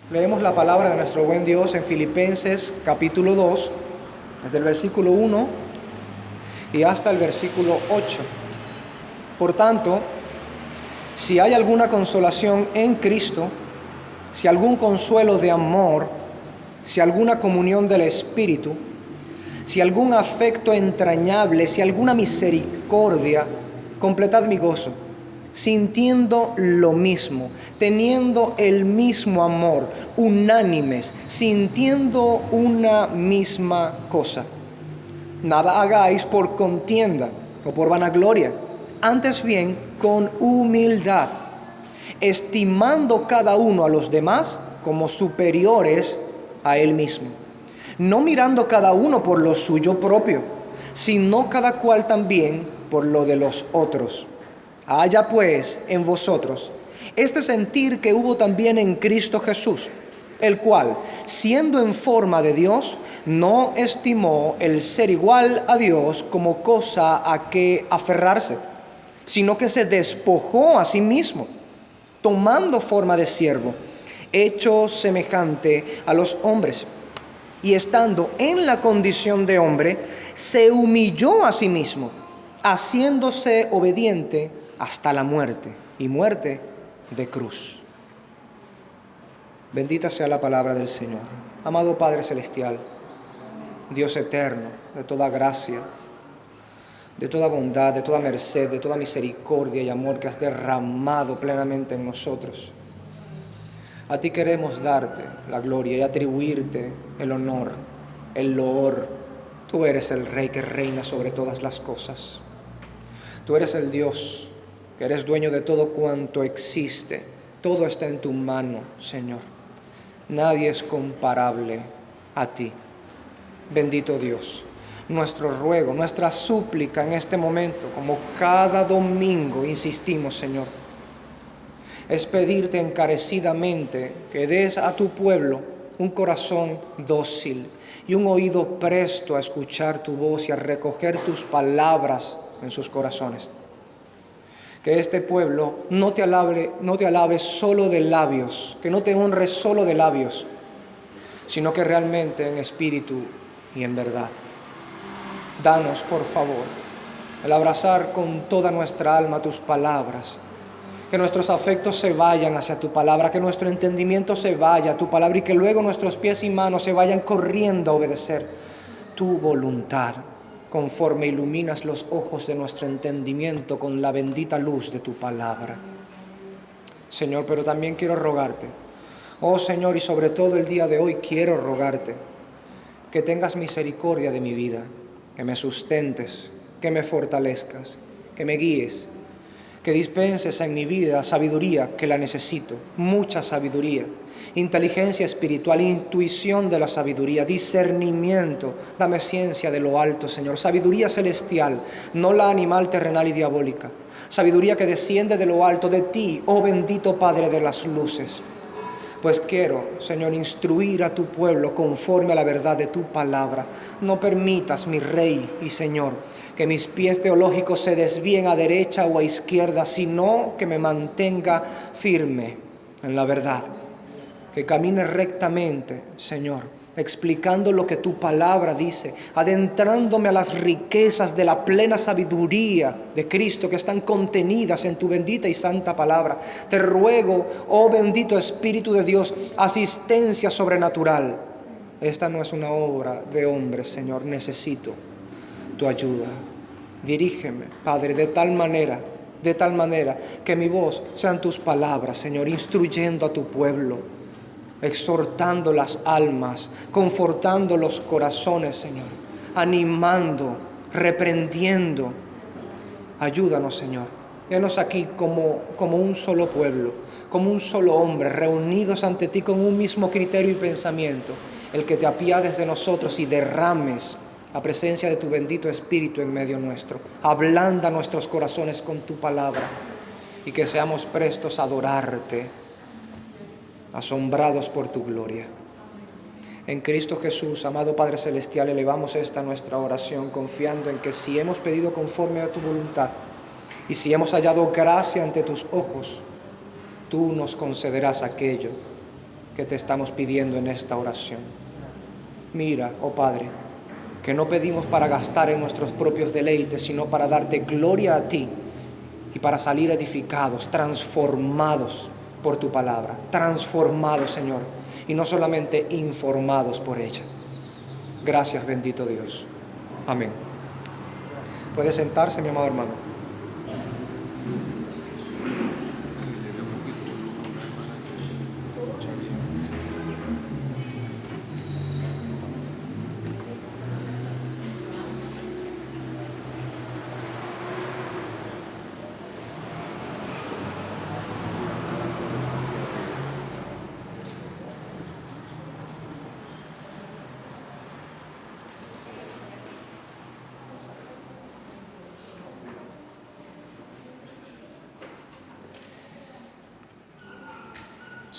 Leemos la palabra de nuestro buen Dios en Filipenses capítulo 2, desde el versículo 1 y hasta el versículo 8. Por tanto, si hay alguna consolación en Cristo, si algún consuelo de amor, si alguna comunión del Espíritu, si algún afecto entrañable, si alguna misericordia, completad mi gozo, sintiendo lo mismo, teniendo el mismo amor, unánimes, sintiendo una misma cosa. Nada hagáis por contienda o por vanagloria, antes bien con humildad, estimando cada uno a los demás como superiores a él mismo, no mirando cada uno por lo suyo propio, sino cada cual también por lo de los otros. Haya pues en vosotros este sentir que hubo también en Cristo Jesús, el cual, siendo en forma de Dios, no estimó el ser igual a Dios como cosa a que aferrarse, sino que se despojó a sí mismo, tomando forma de siervo, hecho semejante a los hombres, y estando en la condición de hombre, se humilló a sí mismo, haciéndose obediente hasta la muerte, y muerte de cruz. Bendita sea la palabra del Señor. Amado Padre Celestial, Dios eterno, de toda gracia, de toda bondad, de toda merced, de toda misericordia y amor que has derramado plenamente en nosotros, a ti queremos darte la gloria y atribuirte el honor, el loor. Tú eres el Rey que reina sobre todas las cosas. Tú eres el Dios que eres dueño de todo cuanto existe. Todo está en tu mano, Señor. Nadie es comparable a ti. Bendito Dios. Nuestro ruego, nuestra súplica en este momento, como cada domingo insistimos, Señor, es pedirte encarecidamente que des a tu pueblo un corazón dócil y un oído presto a escuchar tu voz y a recoger tus palabras en sus corazones. Que este pueblo no te alabe solo de labios, que no te honre solo de labios, sino que realmente en espíritu y en verdad. Danos, por favor, el abrazar con toda nuestra alma tus palabras, que nuestros afectos se vayan hacia tu palabra, que nuestro entendimiento se vaya a tu palabra y que luego nuestros pies y manos se vayan corriendo a obedecer tu voluntad, conforme iluminas los ojos de nuestro entendimiento con la bendita luz de tu palabra. Señor, pero también quiero rogarte, oh Señor, y sobre todo el día de hoy quiero rogarte que tengas misericordia de mi vida, que me sustentes, que me fortalezcas, que me guíes, que dispenses en mi vida sabiduría que la necesito, mucha sabiduría, inteligencia espiritual, intuición de la sabiduría, discernimiento, dame ciencia de lo alto, Señor, sabiduría celestial, no la animal, terrenal y diabólica, sabiduría que desciende de lo alto de ti, oh bendito Padre de las luces. Pues quiero, Señor, instruir a tu pueblo conforme a la verdad de tu palabra. No permitas, mi Rey y Señor, que mis pies teológicos se desvíen a derecha o a izquierda, sino que me mantenga firme en la verdad. Que camine rectamente, Señor, explicando lo que tu palabra dice, adentrándome a las riquezas de la plena sabiduría de Cristo que están contenidas en tu bendita y santa palabra. Te ruego, oh bendito Espíritu de Dios, asistencia sobrenatural. Esta no es una obra de hombres, Señor, necesito tu ayuda. Dirígeme, Padre, de tal manera que mi voz sean tus palabras, Señor, instruyendo a tu pueblo, exhortando las almas, confortando los corazones, Señor, animando, reprendiendo. Ayúdanos, Señor. Venos aquí como un solo pueblo, como un solo hombre, reunidos ante ti con un mismo criterio y pensamiento, el que te apiades de nosotros y derrames la presencia de tu bendito Espíritu en medio nuestro. Ablanda nuestros corazones con tu palabra y que seamos prestos a adorarte, asombrados por tu gloria. En Cristo Jesús, amado Padre Celestial, elevamos esta nuestra oración confiando en que si hemos pedido conforme a tu voluntad y si hemos hallado gracia ante tus ojos, tú nos concederás aquello que te estamos pidiendo en esta oración. Mira, oh Padre, que no pedimos para gastar en nuestros propios deleites, sino para darte gloria a ti y para salir edificados, transformados por tu palabra, transformados, Señor, y no solamente informados por ella. Gracias, bendito Dios. Amén. Puede sentarse, mi amado hermano.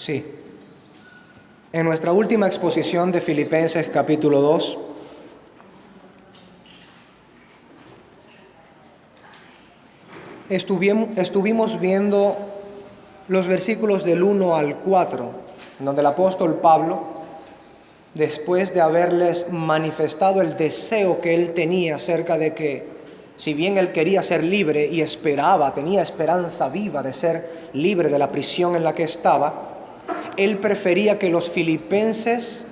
Sí. En nuestra última exposición de Filipenses capítulo 2, estuvimos viendo los versículos del 1 al 4, donde el apóstol Pablo, después de haberles manifestado el deseo que él tenía acerca de que, si bien él quería ser libre y tenía esperanza viva de ser libre de la prisión en la que estaba, él prefería que los filipenses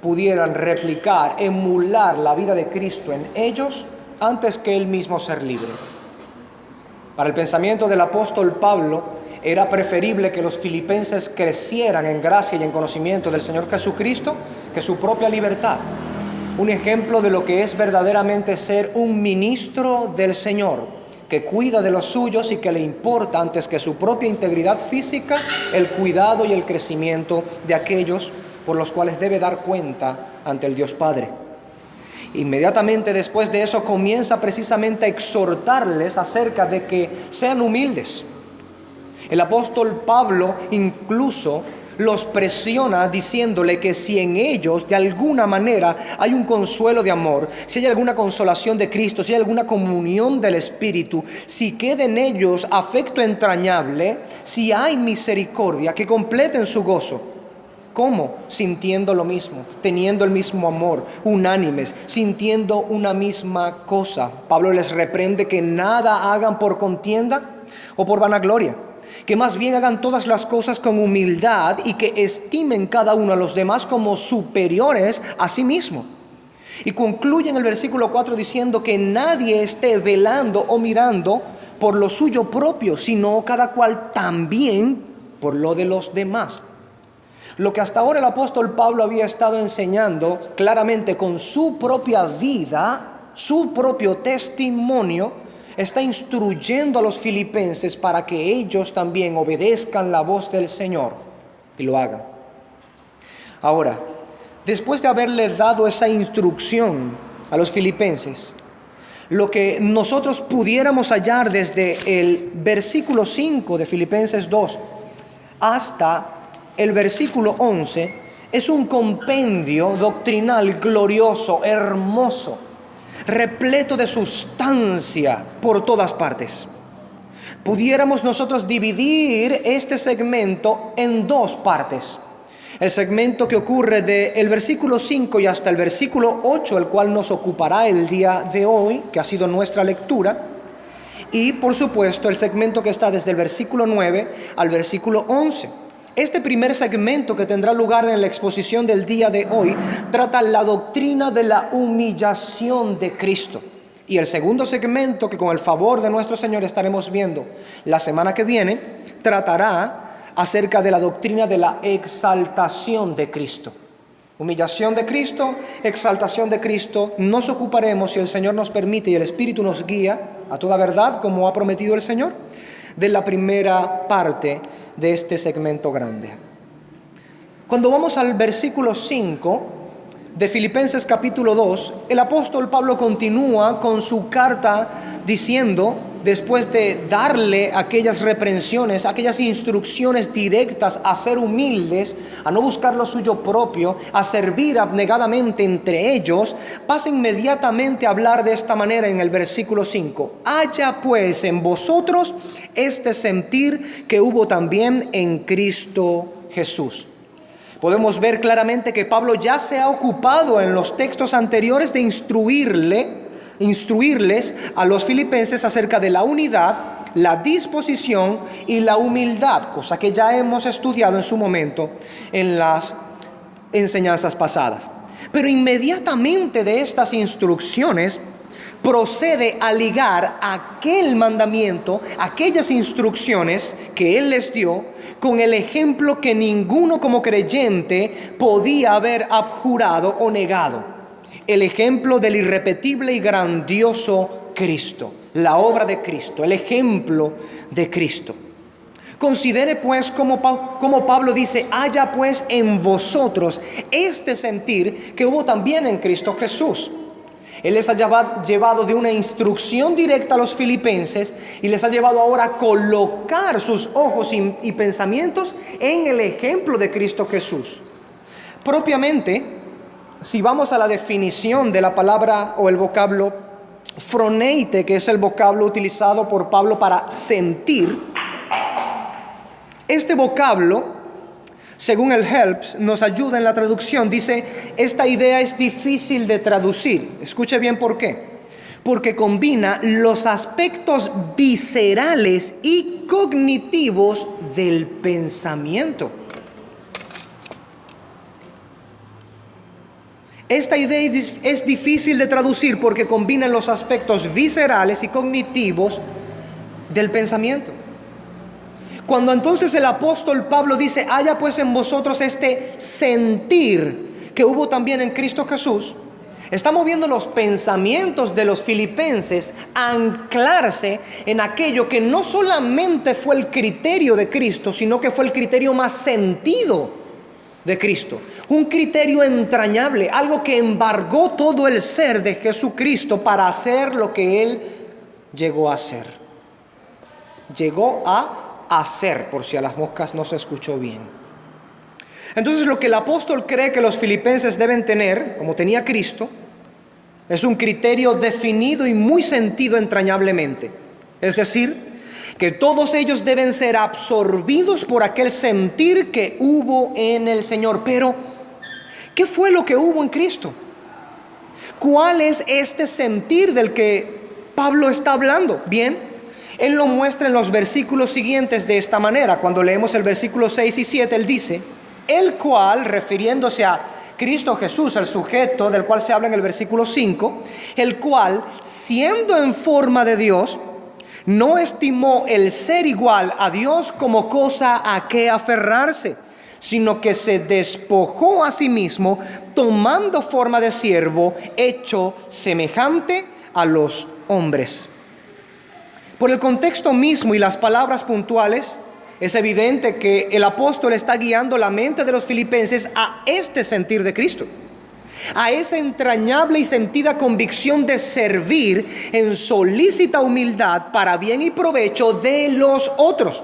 pudieran replicar, emular la vida de Cristo en ellos antes que él mismo ser libre. Para el pensamiento del apóstol Pablo, era preferible que los filipenses crecieran en gracia y en conocimiento del Señor Jesucristo que su propia libertad. Un ejemplo de lo que es verdaderamente ser un ministro del Señor, que cuida de los suyos y que le importa antes que su propia integridad física, el cuidado y el crecimiento de aquellos por los cuales debe dar cuenta ante el Dios Padre. Inmediatamente después de eso comienza precisamente a exhortarles acerca de que sean humildes. El apóstol Pablo incluso los presiona diciéndole que si en ellos de alguna manera hay un consuelo de amor, si hay alguna consolación de Cristo, si hay alguna comunión del Espíritu, si queda en ellos afecto entrañable, si hay misericordia, que completen su gozo. ¿Cómo? Sintiendo lo mismo, teniendo el mismo amor, unánimes, sintiendo una misma cosa. Pablo les reprende que nada hagan por contienda o por vanagloria, que más bien hagan todas las cosas con humildad y que estimen cada uno a los demás como superiores a sí mismo. Y concluye en el versículo 4 diciendo que nadie esté velando o mirando por lo suyo propio, sino cada cual también por lo de los demás. Lo que hasta ahora el apóstol Pablo había estado enseñando claramente con su propia vida, su propio testimonio, está instruyendo a los filipenses para que ellos también obedezcan la voz del Señor y lo hagan. Ahora, después de haberle dado esa instrucción a los filipenses, lo que nosotros pudiéramos hallar desde el versículo 5 de Filipenses 2 hasta el versículo 11 es un compendio doctrinal glorioso, hermoso, repleto de sustancia por todas partes. Pudiéramos nosotros dividir este segmento en dos partes. El segmento que ocurre del versículo 5 y hasta el versículo 8, el cual nos ocupará el día de hoy, que ha sido nuestra lectura. Y por supuesto el segmento que está desde el versículo 9 al versículo 11. Este primer segmento que tendrá lugar en la exposición del día de hoy trata la doctrina de la humillación de Cristo. Y el segundo segmento, que con el favor de nuestro Señor estaremos viendo la semana que viene, tratará acerca de la doctrina de la exaltación de Cristo. Humillación de Cristo, exaltación de Cristo. Nos ocuparemos, si el Señor nos permite y el Espíritu nos guía a toda verdad, como ha prometido el Señor, de la primera parte de este segmento grande. Cuando vamos al versículo 5 de Filipenses capítulo 2, el apóstol Pablo continúa con su carta diciendo, después de darle aquellas reprensiones, aquellas instrucciones directas a ser humildes, a no buscar lo suyo propio, a servir abnegadamente entre ellos, pasa inmediatamente a hablar de esta manera en el versículo 5. Haya pues en vosotros este sentir que hubo también en Cristo Jesús. Podemos ver claramente que Pablo ya se ha ocupado en los textos anteriores de instruirles a los filipenses acerca de la unidad, la disposición y la humildad, cosa que ya hemos estudiado en su momento en las enseñanzas pasadas. Pero inmediatamente de estas instrucciones procede a ligar aquel mandamiento, aquellas instrucciones que él les dio, con el ejemplo que ninguno como creyente podía haber abjurado o negado: el ejemplo del irrepetible y grandioso Cristo, la obra de Cristo, el ejemplo de Cristo. Considere pues como Pablo dice: haya pues en vosotros este sentir que hubo también en Cristo Jesús. Él les ha llevado de una instrucción directa a los filipenses y les ha llevado ahora a colocar sus ojos y pensamientos en el ejemplo de Cristo Jesús. Propiamente, si vamos a la definición de la palabra o el vocablo phroneite, que es el vocablo utilizado por Pablo para sentir, este vocablo, según el Helps, nos ayuda en la traducción. Dice: esta idea es difícil de traducir. Escuche bien por qué. Porque combina los aspectos viscerales y cognitivos del pensamiento. Esta idea es difícil de traducir porque combina los aspectos viscerales y cognitivos del pensamiento. Cuando entonces el apóstol Pablo dice: haya pues en vosotros este sentir que hubo también en Cristo Jesús, está moviendo los pensamientos de los filipenses a anclarse en aquello que no solamente fue el criterio de Cristo, sino que fue el criterio más sentido de Cristo. Un criterio entrañable, algo que embargó todo el ser de Jesucristo para hacer lo que Él llegó a hacer. Llegó a hacer, por si a las moscas no se escuchó bien. Entonces, lo que el apóstol cree que los filipenses deben tener, como tenía Cristo, es un criterio definido y muy sentido entrañablemente. Es decir, que todos ellos deben ser absorbidos por aquel sentir que hubo en el Señor. Pero, ¿qué fue lo que hubo en Cristo? ¿Cuál es este sentir del que Pablo está hablando? Bien, él lo muestra en los versículos siguientes de esta manera. Cuando leemos el versículo 6 y 7, él dice: el cual, refiriéndose a Cristo Jesús, el sujeto del cual se habla en el versículo 5, el cual, siendo en forma de Dios, no estimó el ser igual a Dios como cosa a que aferrarse, sino que se despojó a sí mismo, tomando forma de siervo, hecho semejante a los hombres. Por el contexto mismo y las palabras puntuales, es evidente que el apóstol está guiando la mente de los filipenses a este sentir de Cristo, a esa entrañable y sentida convicción de servir en solícita humildad para bien y provecho de los otros,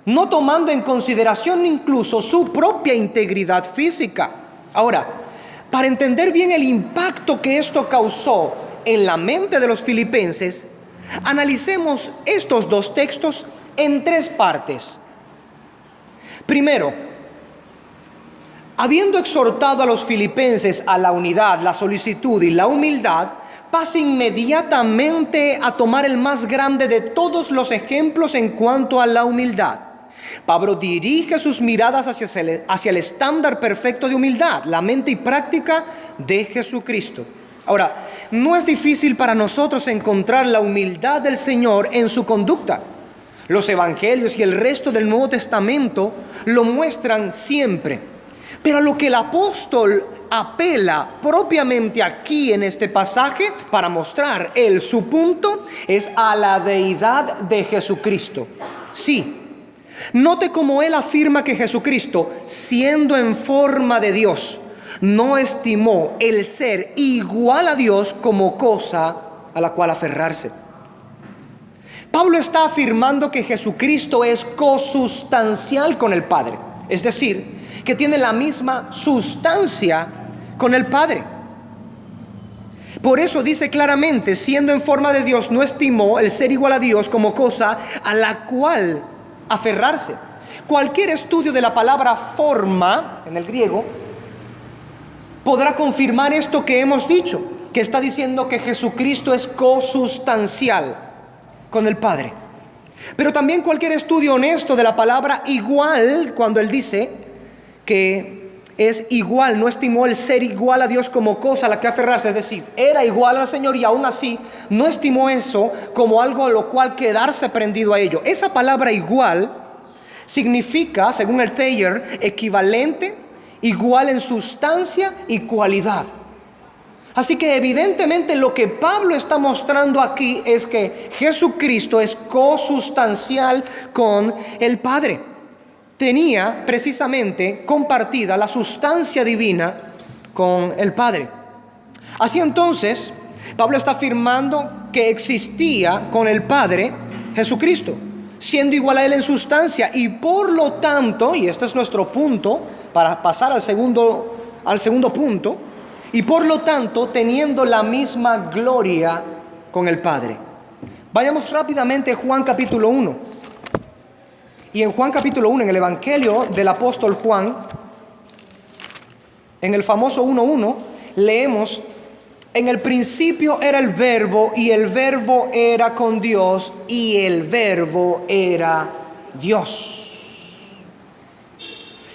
no tomando en consideración incluso su propia integridad física. Ahora, para entender bien el impacto que esto causó en la mente de los filipenses, analicemos estos dos textos en tres partes. Primero, habiendo exhortado a los filipenses a la unidad, la solicitud y la humildad, pasa inmediatamente a tomar el más grande de todos los ejemplos en cuanto a la humildad. Pablo dirige sus miradas hacia el estándar perfecto de humildad, la mente y práctica de Jesucristo. Ahora, no es difícil para nosotros encontrar la humildad del Señor en su conducta. Los evangelios y el resto del Nuevo Testamento lo muestran siempre. Pero a lo que el apóstol apela propiamente aquí en este pasaje para mostrar su punto es a la deidad de Jesucristo. Sí, note cómo él afirma que Jesucristo, siendo en forma de Dios, no estimó el ser igual a Dios como cosa a la cual aferrarse. Pablo está afirmando que Jesucristo es cosustancial con el Padre, es decir, que tiene la misma sustancia con el Padre. Por eso dice claramente: siendo en forma de Dios, no estimó el ser igual a Dios como cosa a la cual aferrarse. Cualquier estudio de la palabra forma, en el griego, podrá confirmar esto que hemos dicho, que está diciendo que Jesucristo es cosustancial con el Padre. Pero también cualquier estudio honesto de la palabra igual, cuando él dice que es igual, no estimó el ser igual a Dios como cosa a la que aferrarse, es decir, era igual al Señor y aún así no estimó eso como algo a lo cual quedarse prendido a ello. Esa palabra igual significa, según el Thayer, equivalente, igual en sustancia y cualidad. Así que evidentemente lo que Pablo está mostrando aquí es que Jesucristo es cosustancial con el Padre. Tenía precisamente compartida la sustancia divina con el Padre. Así entonces, Pablo está afirmando que existía con el Padre Jesucristo, siendo igual a Él en sustancia, y por lo tanto, y este es nuestro punto para pasar al segundo punto, y por lo tanto teniendo la misma gloria con el Padre. Vayamos rápidamente a Juan capítulo 1. Y en Juan capítulo 1, en el Evangelio del apóstol Juan, en el famoso 1:1, leemos: en el principio era el Verbo, y el Verbo era con Dios, y el Verbo era Dios.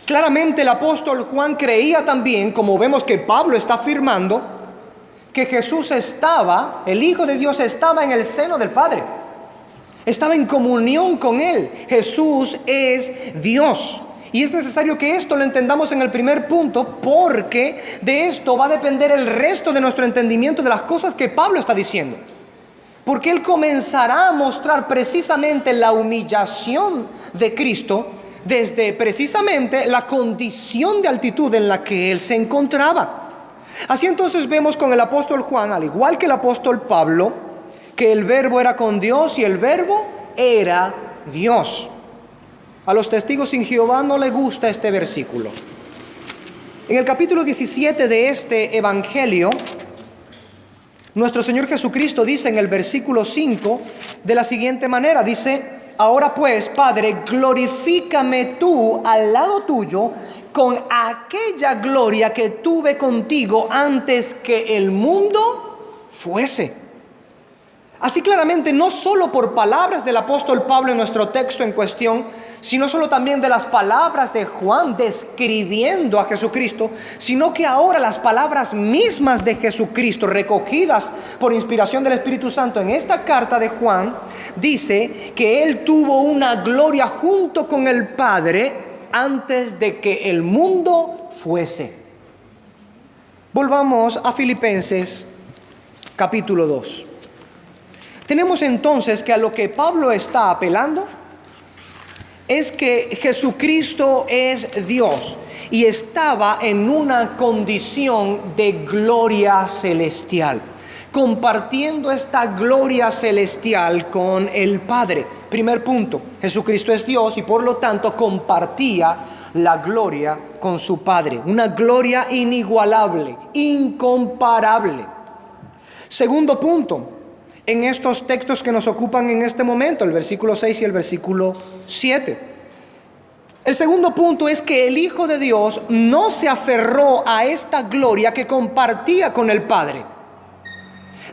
Claramente el apóstol Juan creía también, como vemos que Pablo está afirmando, que Jesús estaba, el Hijo de Dios estaba en el seno del Padre. Estaba en comunión con Él. Jesús es Dios. Y es necesario que esto lo entendamos en el primer punto, porque de esto va a depender el resto de nuestro entendimiento de las cosas que Pablo está diciendo. Porque Él comenzará a mostrar precisamente la humillación de Cristo desde precisamente la condición de altitud en la que Él se encontraba. Así entonces vemos con el apóstol Juan, al igual que el apóstol Pablo, que el Verbo era con Dios y el Verbo era Dios. A los testigos sin Jehová no les gusta este versículo. En el capítulo 17 de este evangelio, nuestro Señor Jesucristo dice en el versículo 5 de la siguiente manera, dice: ahora pues, Padre, glorifícame tú al lado tuyo con aquella gloria que tuve contigo antes que el mundo fuese. Así claramente, no solo por palabras del apóstol Pablo en nuestro texto en cuestión, sino solo también de las palabras de Juan describiendo a Jesucristo, sino que ahora las palabras mismas de Jesucristo recogidas por inspiración del Espíritu Santo en esta carta de Juan, dice que Él tuvo una gloria junto con el Padre antes de que el mundo fuese. Volvamos a Filipenses capítulo 2. Tenemos entonces que a lo que Pablo está apelando es que Jesucristo es Dios y estaba en una condición de gloria celestial, compartiendo esta gloria celestial con el Padre. Primer punto, Jesucristo es Dios y por lo tanto compartía la gloria con su Padre, una gloria inigualable, incomparable. Segundo punto, en estos textos que nos ocupan en este momento, el versículo 6 y el versículo 7. El segundo punto es que el Hijo de Dios no se aferró a esta gloria que compartía con el Padre.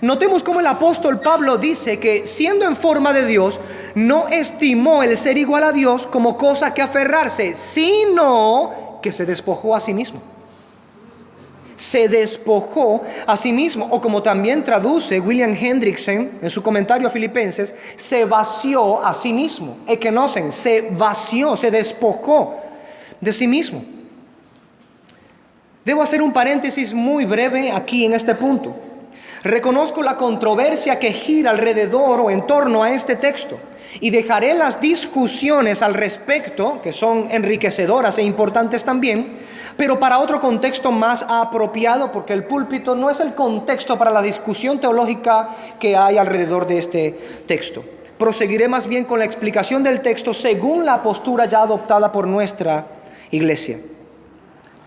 Notemos cómo el apóstol Pablo dice que siendo en forma de Dios, no estimó el ser igual a Dios como cosa que aferrarse, sino que se despojó a sí mismo. Se despojó a sí mismo, o como también traduce William Hendrickson en su comentario a Filipenses, se vació a sí mismo. Ekenosen, se vació, se despojó de sí mismo. Debo hacer un paréntesis muy breve aquí en este punto. Reconozco la controversia que gira alrededor o en torno a este texto y dejaré las discusiones al respecto, que son enriquecedoras e importantes también, pero para otro contexto más apropiado, porque el púlpito no es el contexto para la discusión teológica que hay alrededor de este texto. Proseguiré más bien con la explicación del texto según la postura ya adoptada por nuestra iglesia.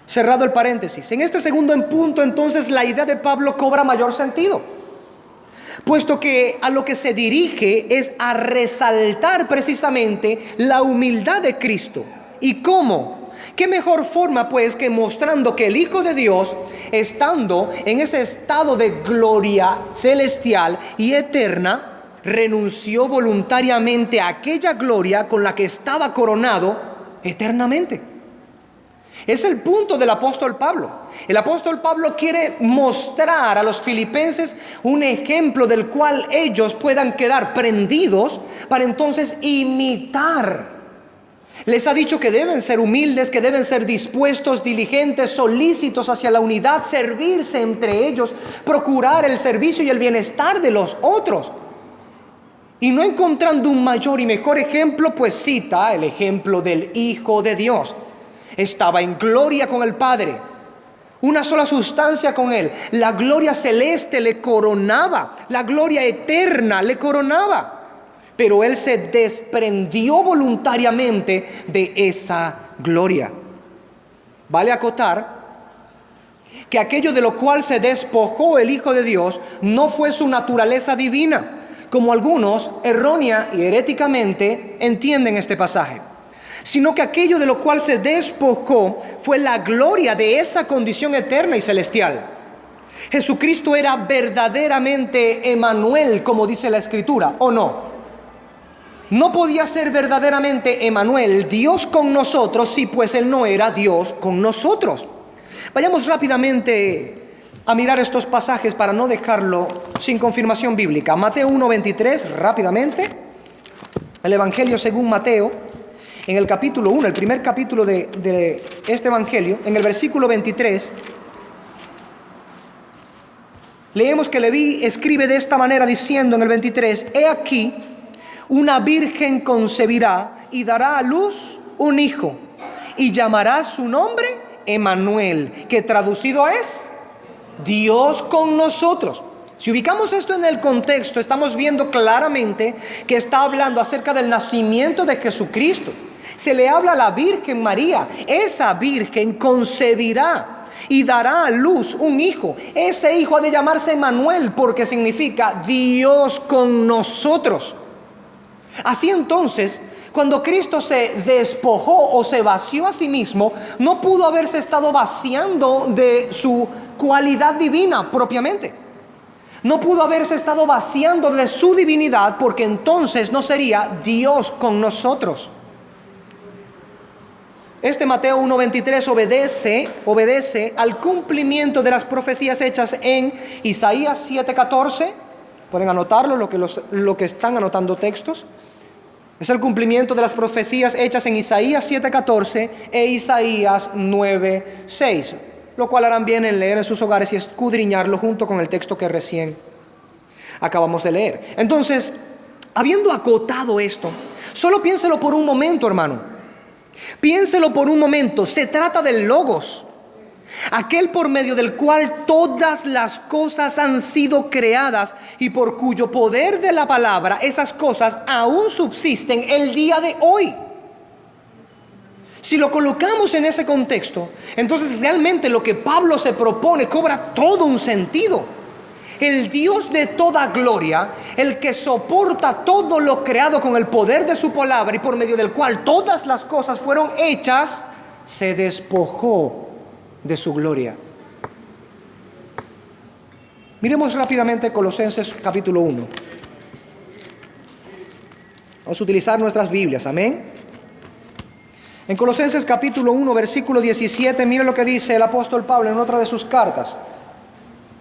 Cerrado el paréntesis. En este segundo punto, entonces, la idea de Pablo cobra mayor sentido, puesto que a lo que se dirige es a resaltar precisamente la humildad de Cristo ¿Y cómo? ¿Qué mejor forma pues que mostrando que el Hijo de Dios, estando en ese estado de gloria celestial y eterna, renunció voluntariamente a aquella gloria con la que estaba coronado eternamente? Es el punto del apóstol Pablo. El apóstol Pablo quiere mostrar a los filipenses un ejemplo del cual ellos puedan quedar prendidos para entonces imitar. Les ha dicho que deben ser humildes, que deben ser dispuestos, diligentes, solícitos hacia la unidad, servirse entre ellos, procurar el servicio y el bienestar de los otros. Y no encontrando un mayor y mejor ejemplo, pues cita el ejemplo del Hijo de Dios. Estaba en gloria con el Padre, una sola sustancia con Él. La gloria celeste le coronaba, la gloria eterna le coronaba. Pero Él se desprendió voluntariamente de esa gloria. Vale acotar que aquello de lo cual se despojó el Hijo de Dios no fue su naturaleza divina, como algunos errónea y heréticamente entienden este pasaje, sino que aquello de lo cual se despojó fue la gloria de esa condición eterna y celestial. Jesucristo era verdaderamente Emmanuel, como dice la Escritura, ¿o no? No podía ser verdaderamente Emmanuel, Dios con nosotros, si pues Él no era Dios con nosotros. Vayamos rápidamente a mirar estos pasajes para no dejarlo sin confirmación bíblica. Mateo 1:23, rápidamente. El Evangelio según Mateo, en el capítulo 1, el primer capítulo de este Evangelio, en el versículo 23, leemos que Leví escribe de esta manera diciendo en el 23: He aquí, una virgen concebirá y dará a luz un hijo, y llamará su nombre Emmanuel, que traducido es Dios con nosotros. Si ubicamos esto en el contexto, estamos viendo claramente que está hablando acerca del nacimiento de Jesucristo. Se le habla a la Virgen María. Esa virgen concebirá y dará a luz un hijo. Ese hijo ha de llamarse Emmanuel, porque significa Dios con nosotros. Así entonces, cuando Cristo se despojó o se vació a sí mismo, no pudo haberse estado vaciando de su cualidad divina propiamente. No pudo haberse estado vaciando de su divinidad, porque entonces no sería Dios con nosotros. Este Mateo 1:23 obedece al cumplimiento de las profecías hechas en Isaías 7:14. Pueden anotarlo, lo que están anotando textos. Es el cumplimiento de las profecías hechas en Isaías 7:14 e Isaías 9:6, lo cual harán bien en leer en sus hogares y escudriñarlo junto con el texto que recién acabamos de leer. Entonces, habiendo acotado esto, solo piénselo por un momento, hermano. Piénselo por un momento. Se trata del Logos, aquel por medio del cual todas las cosas han sido creadas y por cuyo poder de la palabra esas cosas aún subsisten el día de hoy. Si lo colocamos en ese contexto, entonces realmente lo que Pablo se propone cobra todo un sentido. El Dios de toda gloria, el que soporta todo lo creado con el poder de su palabra y por medio del cual todas las cosas fueron hechas, se despojó de su gloria. Miremos rápidamente Colosenses capítulo 1. Vamos a utilizar nuestras Biblias, amén. En Colosenses capítulo 1, versículo 17, mire lo que dice el apóstol Pablo en otra de sus cartas.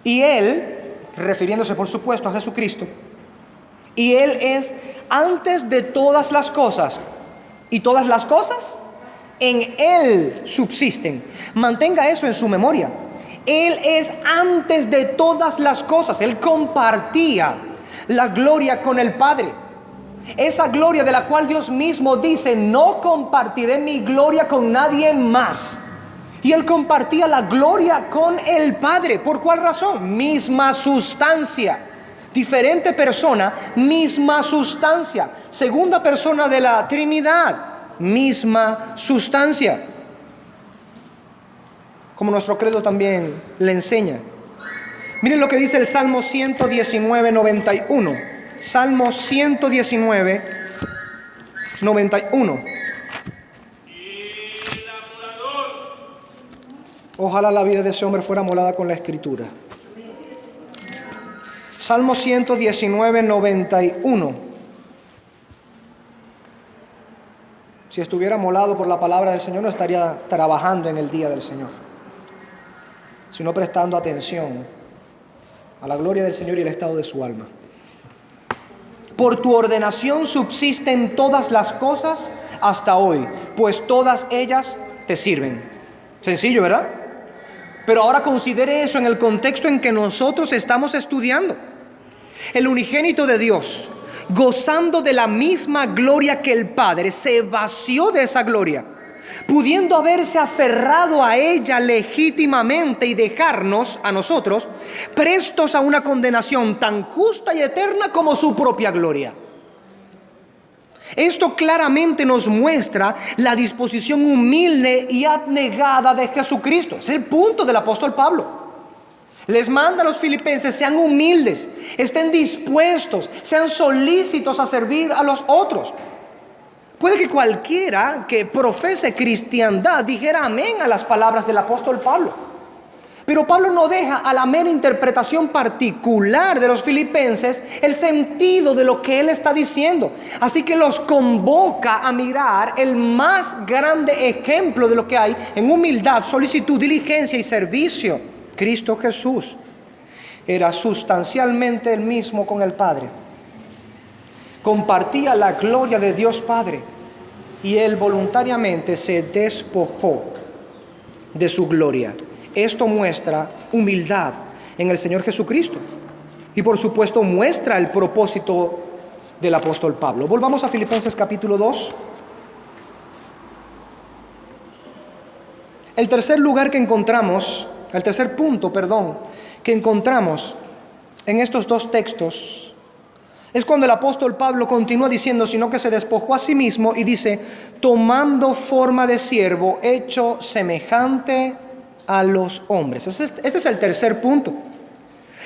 Y Él, refiriéndose por supuesto a Jesucristo, y Él es antes de todas las cosas, y todas las cosas en Él subsisten. Mantenga eso en su memoria. Él es antes de todas las cosas. Él compartía la gloria con el Padre. Esa gloria de la cual Dios mismo dice: no compartiré mi gloria con nadie más. Y Él compartía la gloria con el Padre. ¿Por cuál razón? Misma sustancia. Diferente persona, misma sustancia. Segunda persona de la Trinidad, misma sustancia. Como nuestro credo también le enseña. Miren lo que dice el Salmo 119, 91. Salmo 119, 91. Ojalá la vida de ese hombre fuera molada con la Escritura. Salmo 119, 91. Si estuviera molado por la palabra del Señor, no estaría trabajando en el día del Señor, sino prestando atención a la gloria del Señor y el estado de su alma. Por tu ordenación subsisten todas las cosas hasta hoy, pues todas ellas te sirven. Sencillo, ¿verdad? Pero ahora considere eso en el contexto en que nosotros estamos estudiando. El unigénito de Dios, gozando de la misma gloria que el Padre, se vació de esa gloria, pudiendo haberse aferrado a ella legítimamente y dejarnos a nosotros prestos a una condenación tan justa y eterna como su propia gloria. Esto claramente nos muestra la disposición humilde y abnegada de Jesucristo. Es el punto del apóstol Pablo. Les manda a los filipenses: sean humildes, estén dispuestos, sean solícitos a servir a los otros. Puede que cualquiera que profese cristiandad dijera amén a las palabras del apóstol Pablo. Pero Pablo no deja a la mera interpretación particular de los filipenses el sentido de lo que él está diciendo. Así que los convoca a mirar el más grande ejemplo de lo que hay en humildad, solicitud, diligencia y servicio. Cristo Jesús era sustancialmente el mismo con el Padre. Compartía la gloria de Dios Padre y él voluntariamente se despojó de su gloria. Esto muestra humildad en el Señor Jesucristo y por supuesto muestra el propósito del apóstol Pablo. Volvamos a Filipenses capítulo 2. El tercer punto que encontramos en estos dos textos es cuando el apóstol Pablo continúa diciendo, sino que se despojó a sí mismo y dice, tomando forma de siervo, hecho semejante a los hombres. Este es el tercer punto.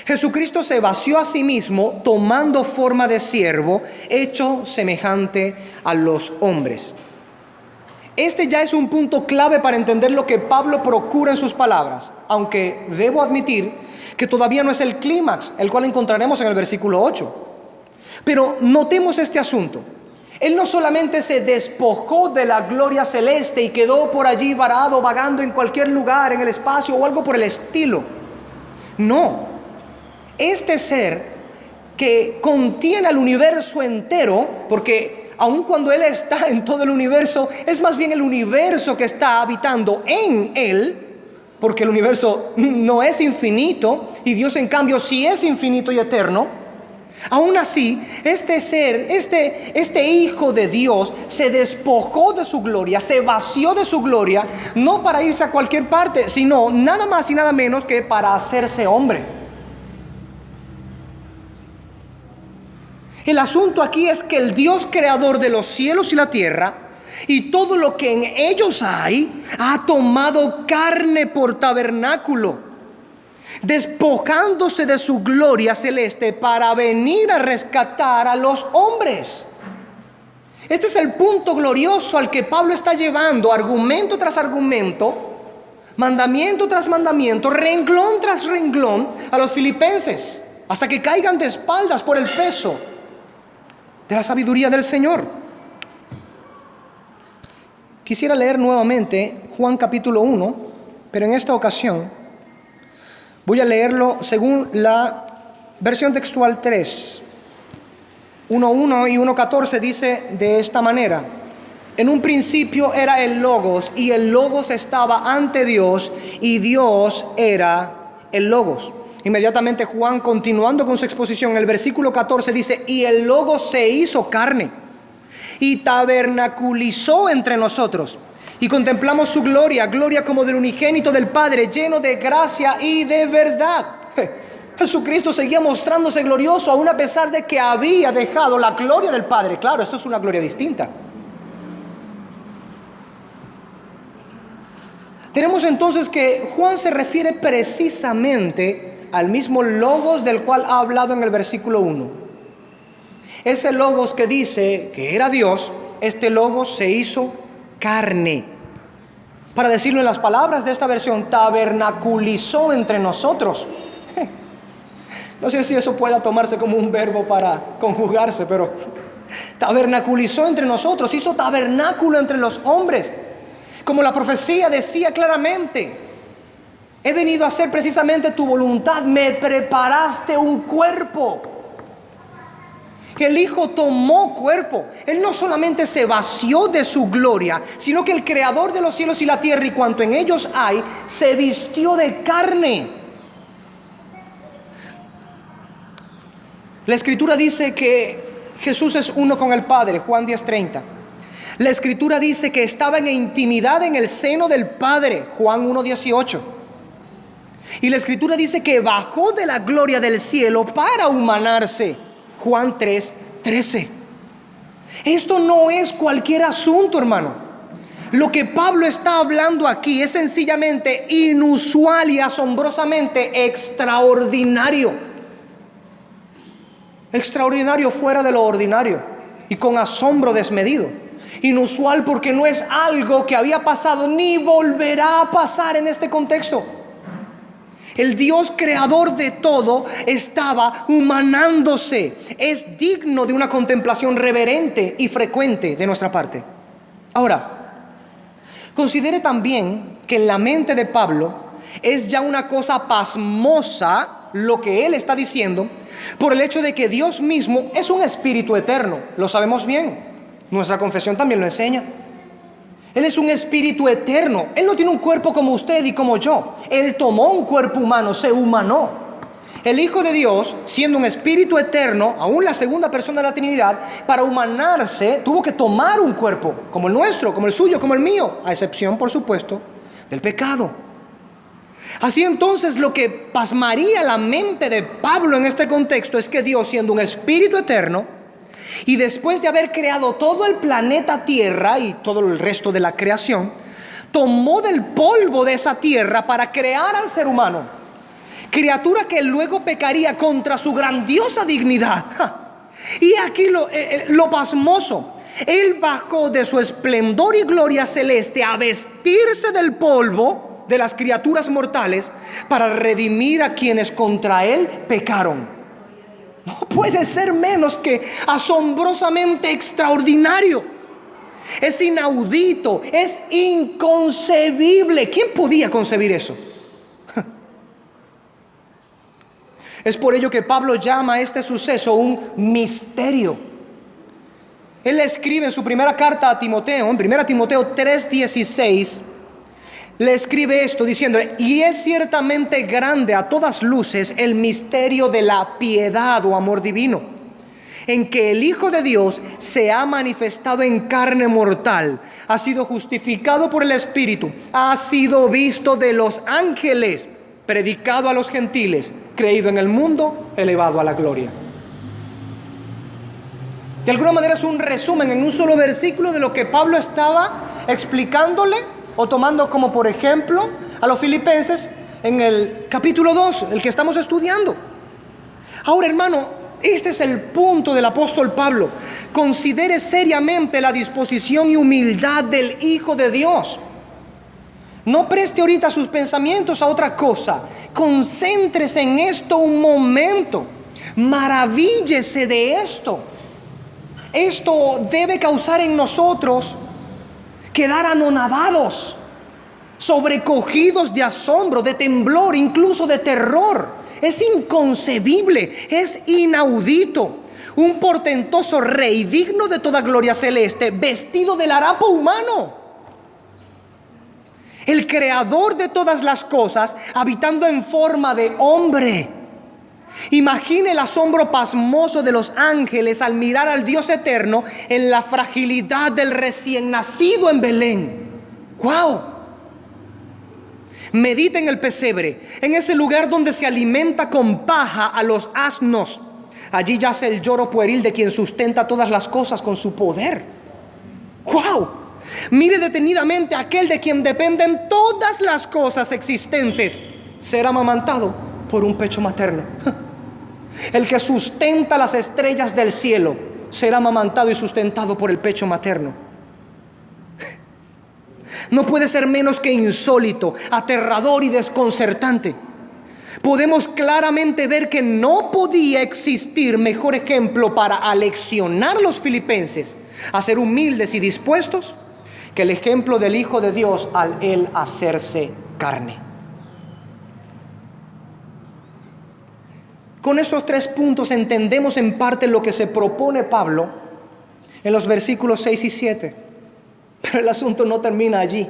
Jesucristo se vació a sí mismo, tomando forma de siervo, hecho semejante a los hombres. Este ya es un punto clave para entender lo que Pablo procura en sus palabras, aunque debo admitir que todavía no es el clímax, el cual encontraremos en el versículo 8. Pero notemos este asunto. Él no solamente se despojó de la gloria celeste y quedó por allí varado, vagando en cualquier lugar, en el espacio o algo por el estilo. No, este ser que contiene al universo entero, porque aun cuando Él está en todo el universo, es más bien el universo que está habitando en Él, porque el universo no es infinito y Dios en cambio sí es infinito y eterno. Aún así, este ser, este Hijo de Dios se despojó de su gloria, se vació de su gloria, no para irse a cualquier parte, sino nada más y nada menos que para hacerse hombre. El asunto aquí es que el Dios creador de los cielos y la tierra y todo lo que en ellos hay ha tomado carne por tabernáculo, despojándose de su gloria celeste para venir a rescatar a los hombres. Este es el punto glorioso al que Pablo está llevando, argumento tras argumento, mandamiento tras mandamiento, renglón tras renglón, a los filipenses, hasta que caigan de espaldas por el peso de la sabiduría del Señor. Quisiera leer nuevamente Juan capítulo 1, pero en esta ocasión voy a leerlo según la versión textual 3. 1:1 y 1:14 dice de esta manera: en un principio era el Logos, y el Logos estaba ante Dios, y Dios era el Logos. Inmediatamente Juan, continuando con su exposición, en el versículo 14 dice: y el Logos se hizo carne y tabernaculizó entre nosotros, y contemplamos su gloria, gloria como del unigénito del Padre, lleno de gracia y de verdad. Jesucristo seguía mostrándose glorioso aún a pesar de que había dejado la gloria del Padre. Claro, esto es una gloria distinta. Tenemos entonces que Juan se refiere precisamente al mismo Logos del cual ha hablado en el versículo 1. Ese Logos que dice que era Dios, este Logos se hizo carne. Para decirlo en las palabras de esta versión, tabernaculizó entre nosotros. No sé si eso pueda tomarse como un verbo para conjugarse, pero tabernaculizó entre nosotros, hizo tabernáculo entre los hombres. Como la profecía decía claramente, he venido a hacer precisamente tu voluntad, me preparaste un cuerpo. El Hijo tomó cuerpo. Él no solamente se vació de su gloria, sino que el Creador de los cielos y la tierra y cuanto en ellos hay, se vistió de carne. La Escritura dice que Jesús es uno con el Padre, Juan 10:30. La Escritura dice que estaba en intimidad en el seno del Padre, Juan 1:18. Y la Escritura dice que bajó de la gloria del cielo para humanarse, Juan 3:13. Esto no es cualquier asunto, hermano. Lo que Pablo está hablando aquí es sencillamente inusual y asombrosamente extraordinario. Extraordinario fuera de lo ordinario y con asombro desmedido. Inusual porque no es algo que había pasado ni volverá a pasar en este contexto. El Dios creador de todo estaba humanándose. Es digno de una contemplación reverente y frecuente de nuestra parte. Ahora, considere también que en la mente de Pablo es ya una cosa pasmosa lo que él está diciendo por el hecho de que Dios mismo es un espíritu eterno. Lo sabemos bien. Nuestra confesión también lo enseña. Él es un espíritu eterno. Él no tiene un cuerpo como usted y como yo. Él tomó un cuerpo humano, se humanó. El Hijo de Dios, siendo un espíritu eterno, aún la segunda persona de la Trinidad, para humanarse tuvo que tomar un cuerpo como el nuestro, como el suyo, como el mío, a excepción, por supuesto, del pecado. Así entonces, lo que pasmaría la mente de Pablo en este contexto es que Dios, siendo un espíritu eterno, y después de haber creado todo el planeta Tierra y todo el resto de la creación, tomó del polvo de esa tierra para crear al ser humano, criatura que luego pecaría contra su grandiosa dignidad. Y aquí lo pasmoso: Él bajó de su esplendor y gloria celeste a vestirse del polvo de las criaturas mortales para redimir a quienes contra Él pecaron. No puede ser menos que asombrosamente extraordinario. Es inaudito, es inconcebible. ¿Quién podía concebir eso? Es por ello que Pablo llama a este suceso un misterio. Él le escribe en su primera carta a Timoteo, en 1 Timoteo 3:16, le escribe esto diciendo: y es ciertamente grande a todas luces el misterio de la piedad o amor divino, en que el Hijo de Dios se ha manifestado en carne mortal, ha sido justificado por el Espíritu, ha sido visto de los ángeles, predicado a los gentiles, creído en el mundo, elevado a la gloria. De alguna manera es un resumen en un solo versículo de lo que Pablo estaba explicándole o tomando como por ejemplo a los filipenses en el capítulo 2, el que estamos estudiando. Ahora, hermano, este es el punto del apóstol Pablo. Considere seriamente la disposición y humildad del Hijo de Dios. No preste ahorita sus pensamientos a otra cosa. Concéntrese en esto un momento. Maravíllese de esto. Esto debe causar en nosotros quedar anonadados, sobrecogidos de asombro, de temblor, incluso de terror. Es inconcebible, es inaudito. Un portentoso rey digno de toda gloria celeste, vestido del harapo humano. El creador de todas las cosas, habitando en forma de hombre. Imagine el asombro pasmoso de los ángeles al mirar al Dios eterno en la fragilidad del recién nacido en Belén. ¡Wow! Medita en el pesebre, en ese lugar donde se alimenta con paja a los asnos. Allí yace el lloro pueril de quien sustenta todas las cosas con su poder. ¡Wow! Mire detenidamente a aquel de quien dependen todas las cosas existentes. Ser amamantado por un pecho materno. El que sustenta las estrellas del cielo será amamantado y sustentado por el pecho materno. no puede ser menos que insólito, aterrador y desconcertante. Podemos claramente ver que no podía existir mejor ejemplo para aleccionar a los filipenses a ser humildes y dispuestos que el ejemplo del Hijo de Dios al Él hacerse carne. Con estos 3 puntos entendemos en parte lo que se propone Pablo en los versículos 6 y 7. Pero el asunto no termina allí.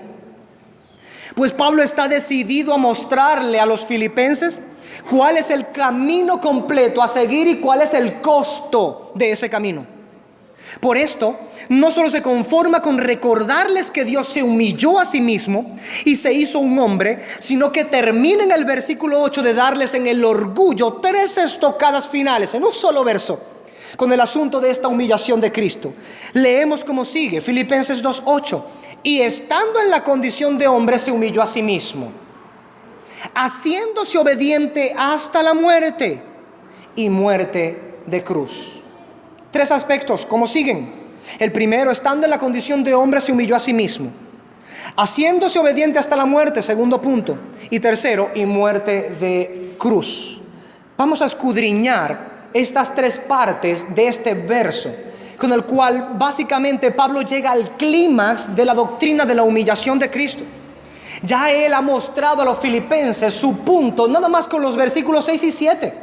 Pues Pablo está decidido a mostrarle a los filipenses cuál es el camino completo a seguir y cuál es el costo de ese camino. Por esto, no solo se conforma con recordarles que Dios se humilló a sí mismo y se hizo un hombre, sino que termina en el versículo 8 de darles en el orgullo 3 estocadas finales en un solo verso con el asunto de esta humillación de Cristo. Leemos como sigue, Filipenses 2:8: y estando en la condición de hombre se humilló a sí mismo, haciéndose obediente hasta la muerte y muerte de cruz. 3 aspectos, como siguen. El primero, estando en la condición de hombre se humilló a sí mismo, haciéndose obediente hasta la muerte, segundo punto. Y tercero, y muerte de cruz. Vamos a escudriñar estas 3 partes de este verso, con el cual básicamente Pablo llega al clímax de la doctrina de la humillación de Cristo. Ya él ha mostrado a los filipenses su punto, nada más con los versículos 6 y 7.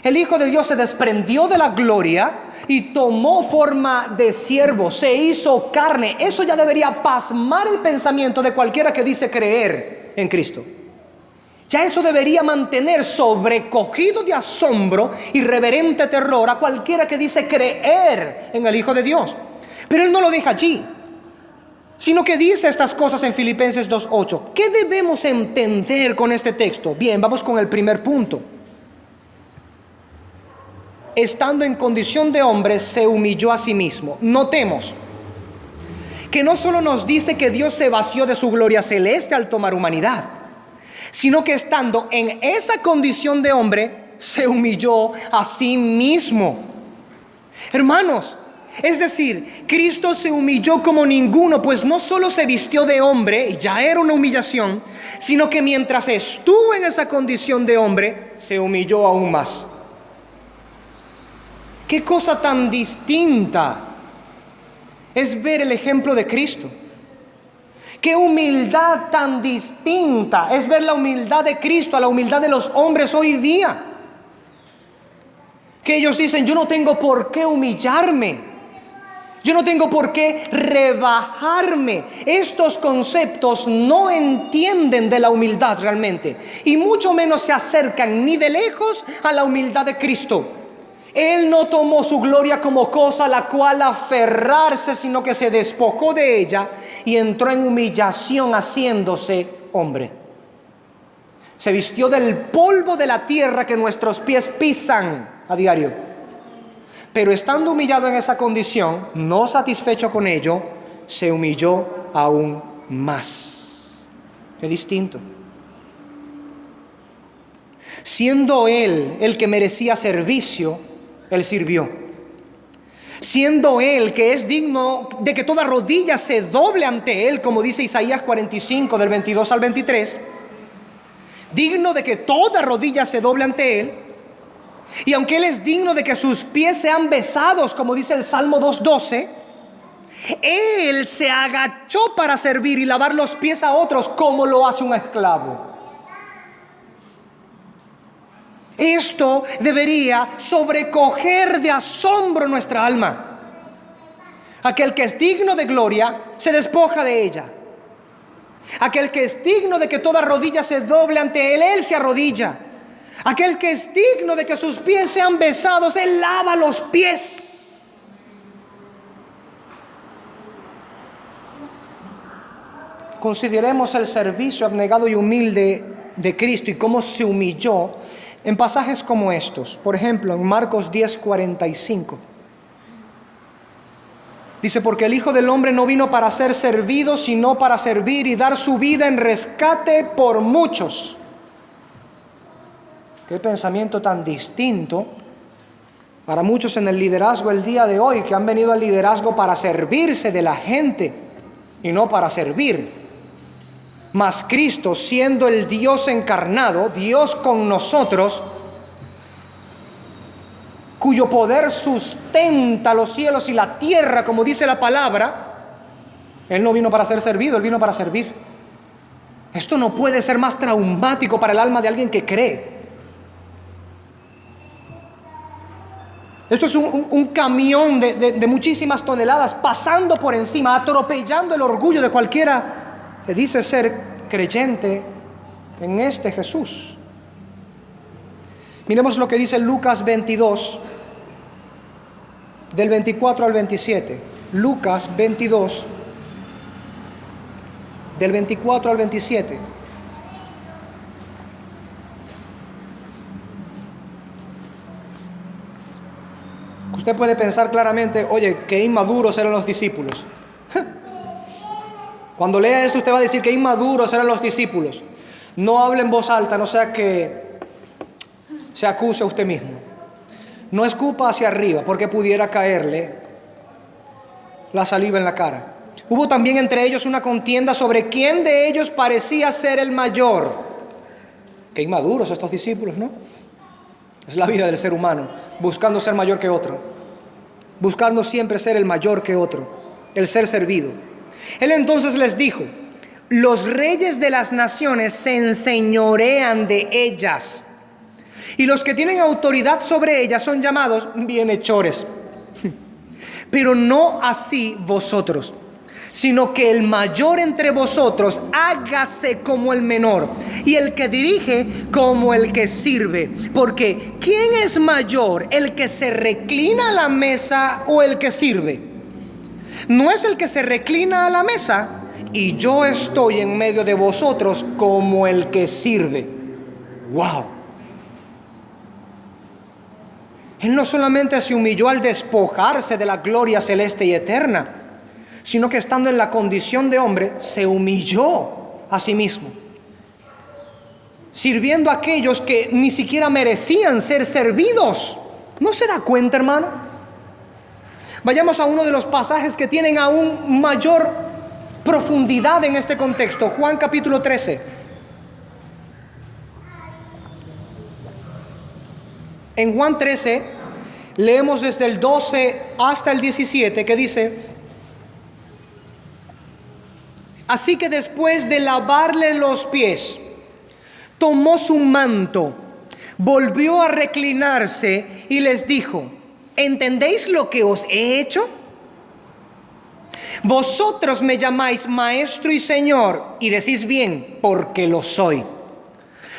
El Hijo de Dios se desprendió de la gloria y tomó forma de siervo, se hizo carne. Eso ya debería pasmar el pensamiento de cualquiera que dice creer en Cristo. Ya eso debería mantener sobrecogido de asombro y reverente terror a cualquiera que dice creer en el Hijo de Dios. Pero él no lo deja allí, sino que dice estas cosas en Filipenses 2:8. ¿Qué debemos entender con este texto? Bien, vamos con el primer punto. Estando en condición de hombre, se humilló a sí mismo. Notemos que no solo nos dice que Dios se vació de su gloria celeste al tomar humanidad, sino que estando en esa condición de hombre, se humilló a sí mismo. Hermanos, es decir, Cristo se humilló como ninguno, pues no solo se vistió de hombre, y ya era una humillación, sino que mientras estuvo en esa condición de hombre, se humilló aún más. Qué cosa tan distinta es ver el ejemplo de Cristo. Qué humildad tan distinta es ver la humildad de Cristo a la humildad de los hombres hoy día. Que ellos dicen, yo no tengo por qué humillarme, yo no tengo por qué rebajarme. Estos conceptos no entienden de la humildad realmente, y mucho menos se acercan ni de lejos a la humildad de Cristo. Él no tomó su gloria como cosa a la cual aferrarse, sino que se despojó de ella y entró en humillación haciéndose hombre. Se vistió del polvo de la tierra que nuestros pies pisan a diario. Pero estando humillado en esa condición, no satisfecho con ello, se humilló aún más. Qué distinto. Siendo él el que merecía servicio, él sirvió. Siendo él que es digno de que toda rodilla se doble ante él, como dice Isaías 45 del 22 al 23, digno de que toda rodilla se doble ante él, y aunque él es digno de que sus pies sean besados, como dice el Salmo 2:12, él se agachó para servir y lavar los pies a otros como lo hace un esclavo. Esto debería sobrecoger de asombro nuestra alma. Aquel que es digno de gloria se despoja de ella. Aquel que es digno de que toda rodilla se doble ante él, él se arrodilla. Aquel que es digno de que sus pies sean besados, él lava los pies. Consideremos el servicio abnegado y humilde de Cristo y cómo se humilló en pasajes como estos. Por ejemplo, en Marcos 10:45. Dice, porque el Hijo del Hombre no vino para ser servido, sino para servir y dar su vida en rescate por muchos. Qué pensamiento tan distinto para muchos en el liderazgo el día de hoy, que han venido al liderazgo para servirse de la gente y no para servir. Mas Cristo, siendo el Dios encarnado, Dios con nosotros, cuyo poder sustenta los cielos y la tierra, como dice la palabra, Él no vino para ser servido, Él vino para servir. Esto no puede ser más traumático para el alma de alguien que cree. Esto es un camión de muchísimas toneladas pasando por encima, atropellando el orgullo de cualquiera que dice ser creyente en este Jesús. Miremos lo que dice Lucas 22, del 24 al 27. Lucas 22, del 24 al 27. Usted puede pensar claramente, oye, qué inmaduros eran los discípulos. Cuando lea esto usted va a decir que inmaduros eran los discípulos. No hable en voz alta, no sea que se acuse a usted mismo. No escupa hacia arriba porque pudiera caerle la saliva en la cara. Hubo también entre ellos una contienda sobre quién de ellos parecía ser el mayor. Qué inmaduros estos discípulos, ¿no? Es la vida del ser humano, buscando ser mayor que otro, buscando siempre ser el mayor que otro, el ser servido. Él entonces les dijo: los reyes de las naciones se enseñorean de ellas, y los que tienen autoridad sobre ellas son llamados bienhechores. Pero no así vosotros, sino que el mayor entre vosotros hágase como el menor, y el que dirige como el que sirve. Porque ¿quién es mayor, el que se reclina a la mesa o el que sirve? ¿No es el que se reclina a la mesa? Y yo estoy en medio de vosotros como el que sirve. ¡Wow! Él no solamente se humilló al despojarse de la gloria celeste y eterna, sino que estando en la condición de hombre, se humilló a sí mismo, sirviendo a aquellos que ni siquiera merecían ser servidos. ¿No se da cuenta, hermano? Vayamos a uno de los pasajes que tienen aún mayor profundidad en este contexto. Juan capítulo 13. En Juan 13 leemos desde el 12 hasta el 17 que dice: así que después de lavarle los pies, tomó su manto, volvió a reclinarse y les dijo: ¿entendéis lo que os he hecho? Vosotros me llamáis maestro y señor, y decís bien, porque lo soy.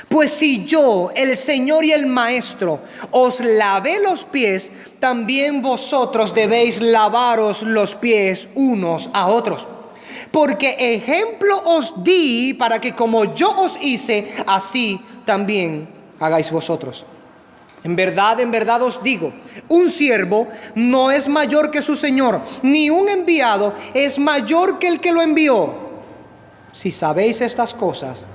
Pues si yo, el Señor y el Maestro, os lavé los pies, también vosotros debéis lavaros los pies unos a otros. Porque ejemplo os di para que como yo os hice, así también hagáis vosotros. En verdad os digo, un siervo no es mayor que su señor, ni un enviado es mayor que el que lo envió. Si sabéis estas cosas,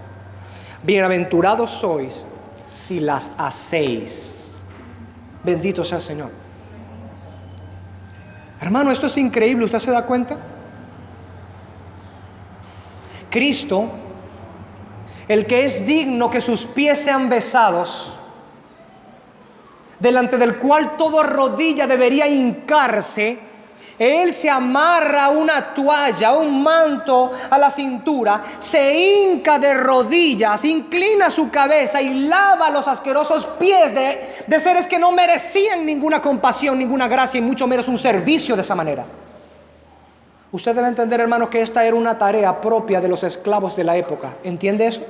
bienaventurados sois si las hacéis. Bendito sea el Señor. Hermano, esto es increíble, ¿usted se da cuenta? Cristo, el que es digno que sus pies sean besados, delante del cual toda rodilla debería hincarse, Él se amarra una toalla, un manto a la cintura, se hinca de rodillas, inclina su cabeza y lava los asquerosos pies de seres que no merecían ninguna compasión, ninguna gracia y mucho menos un servicio de esa manera. Usted debe entender, hermano, que esta era una tarea propia de los esclavos de la época. ¿Entiende eso?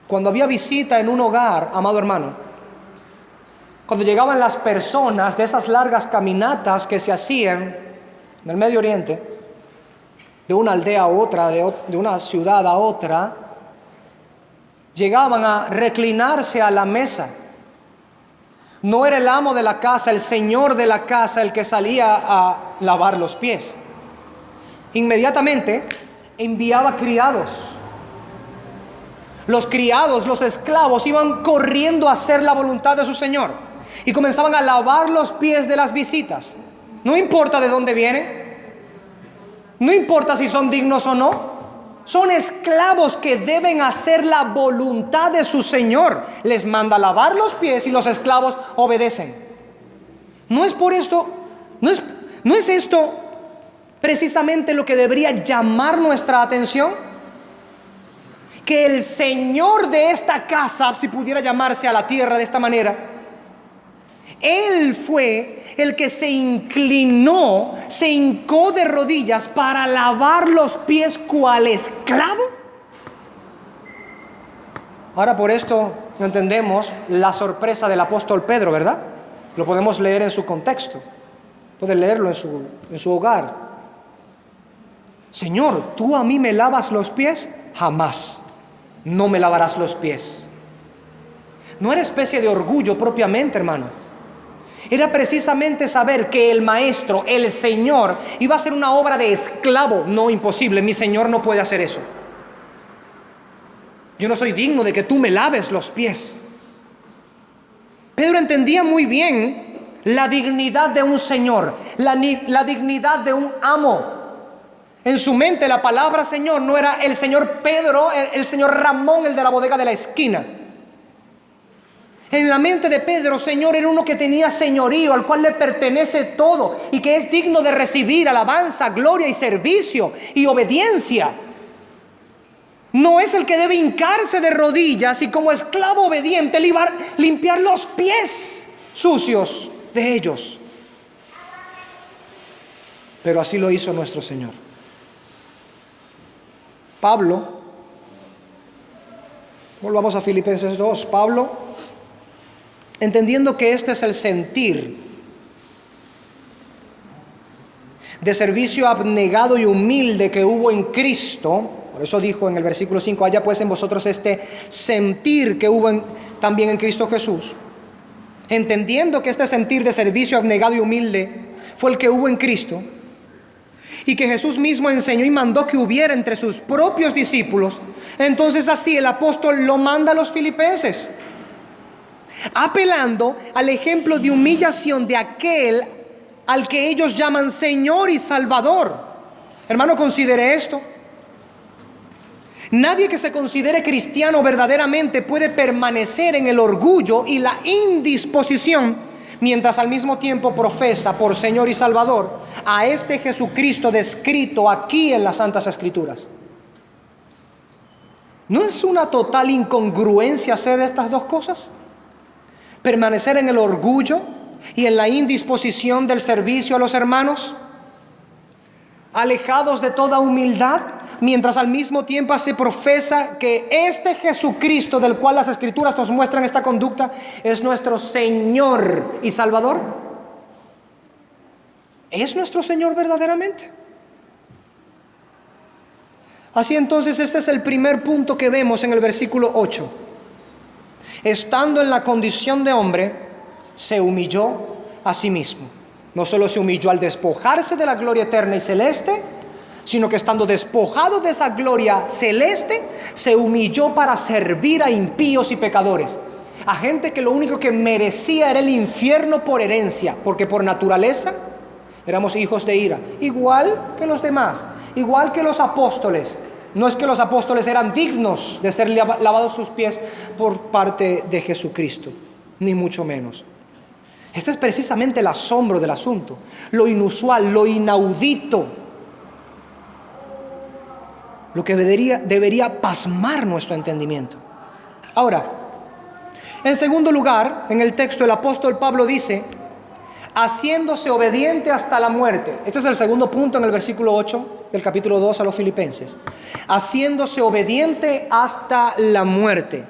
Cuando había visita en un hogar, amado hermano, cuando llegaban las personas de esas largas caminatas que se hacían en el Medio Oriente, de una aldea a otra, de una ciudad a otra, llegaban a reclinarse a la mesa. No era el amo de la casa, el señor de la casa, el que salía a lavar los pies. Inmediatamente enviaba criados. Los criados, los esclavos, iban corriendo a hacer la voluntad de su señor y comenzaban a lavar los pies de las visitas. No importa de dónde vienen, no importa si son dignos o no. Son esclavos que deben hacer la voluntad de su Señor. Les manda lavar los pies y los esclavos obedecen. No es por esto, no es esto precisamente lo que debería llamar nuestra atención. Que el Señor de esta casa, si pudiera llamarse a la tierra de esta manera, Él fue el que se inclinó, se hincó de rodillas para lavar los pies cual esclavo. Ahora por esto entendemos la sorpresa del apóstol Pedro, ¿verdad? Lo podemos leer en su contexto. Pueden leerlo en su hogar. Señor, ¿tú a mí me lavas los pies? Jamás. No me lavarás los pies. No era especie de orgullo propiamente, hermano. Era precisamente saber que el maestro, el Señor, iba a hacer una obra de esclavo. No, imposible, mi Señor no puede hacer eso. Yo no soy digno de que tú me laves los pies. Pedro entendía muy bien la dignidad de un Señor, la dignidad de un amo. En su mente la palabra Señor no era el Señor Pedro, el Señor Ramón, el de la bodega de la esquina. En la mente de Pedro, Señor era uno que tenía señorío, al cual le pertenece todo y que es digno de recibir alabanza, gloria y servicio y obediencia. No es el que debe hincarse de rodillas y como esclavo obediente limpiar los pies sucios de ellos. Pero así lo hizo nuestro Señor. Pablo, volvamos a Filipenses 2, Pablo, entendiendo que este es el sentir de servicio abnegado y humilde que hubo en Cristo, por eso dijo en el versículo 5, haya pues en vosotros este sentir que hubo también en Cristo Jesús, entendiendo que este sentir de servicio abnegado y humilde fue el que hubo en Cristo, y que Jesús mismo enseñó y mandó que hubiera entre sus propios discípulos, entonces así el apóstol lo manda a los filipenses, apelando al ejemplo de humillación de aquel al que ellos llaman Señor y Salvador. Hermano, considere esto. Nadie que se considere cristiano verdaderamente puede permanecer en el orgullo y la indisposición mientras al mismo tiempo profesa por Señor y Salvador a este Jesucristo descrito aquí en las Santas Escrituras. ¿No es una total incongruencia hacer estas dos cosas? Permanecer en el orgullo y en la indisposición del servicio a los hermanos, alejados de toda humildad, mientras al mismo tiempo se profesa que este Jesucristo del cual las Escrituras nos muestran esta conducta es nuestro Señor y Salvador. ¿Es nuestro Señor verdaderamente? Así entonces este es el primer punto que vemos en el versículo 8. Estando en la condición de hombre, se humilló a sí mismo. No solo se humilló al despojarse de la gloria eterna y celeste, sino que estando despojado de esa gloria celeste, se humilló para servir a impíos y pecadores, a gente que lo único que merecía era el infierno por herencia, porque por naturaleza éramos hijos de ira, igual que los demás, igual que los apóstoles. No es que los apóstoles eran dignos de ser lavados sus pies por parte de Jesucristo, ni mucho menos. Este es precisamente el asombro del asunto, lo inusual, lo inaudito, lo que debería pasmar nuestro entendimiento. Ahora, en segundo lugar, en el texto el apóstol Pablo dice, haciéndose obediente hasta la muerte. Este es el segundo punto en el versículo 8 del capítulo 2 a los Filipenses. Haciéndose obediente hasta la muerte.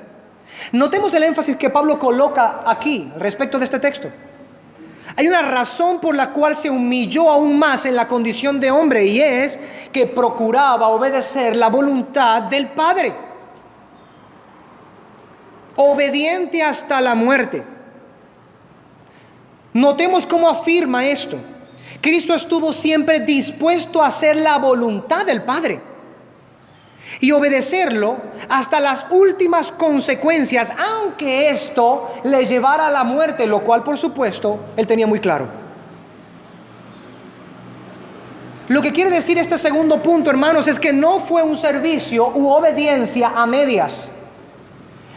Notemos el énfasis que Pablo coloca aquí respecto de este texto. Hay una razón por la cual se humilló aún más en la condición de hombre, y es que procuraba obedecer la voluntad del Padre. Obediente hasta la muerte. Notemos cómo afirma esto. Cristo estuvo siempre dispuesto a hacer la voluntad del Padre y obedecerlo hasta las últimas consecuencias, aunque esto le llevara a la muerte, lo cual por supuesto él tenía muy claro. que quiere decir este segundo punto, hermanos, es que no fue un servicio u obediencia a medias.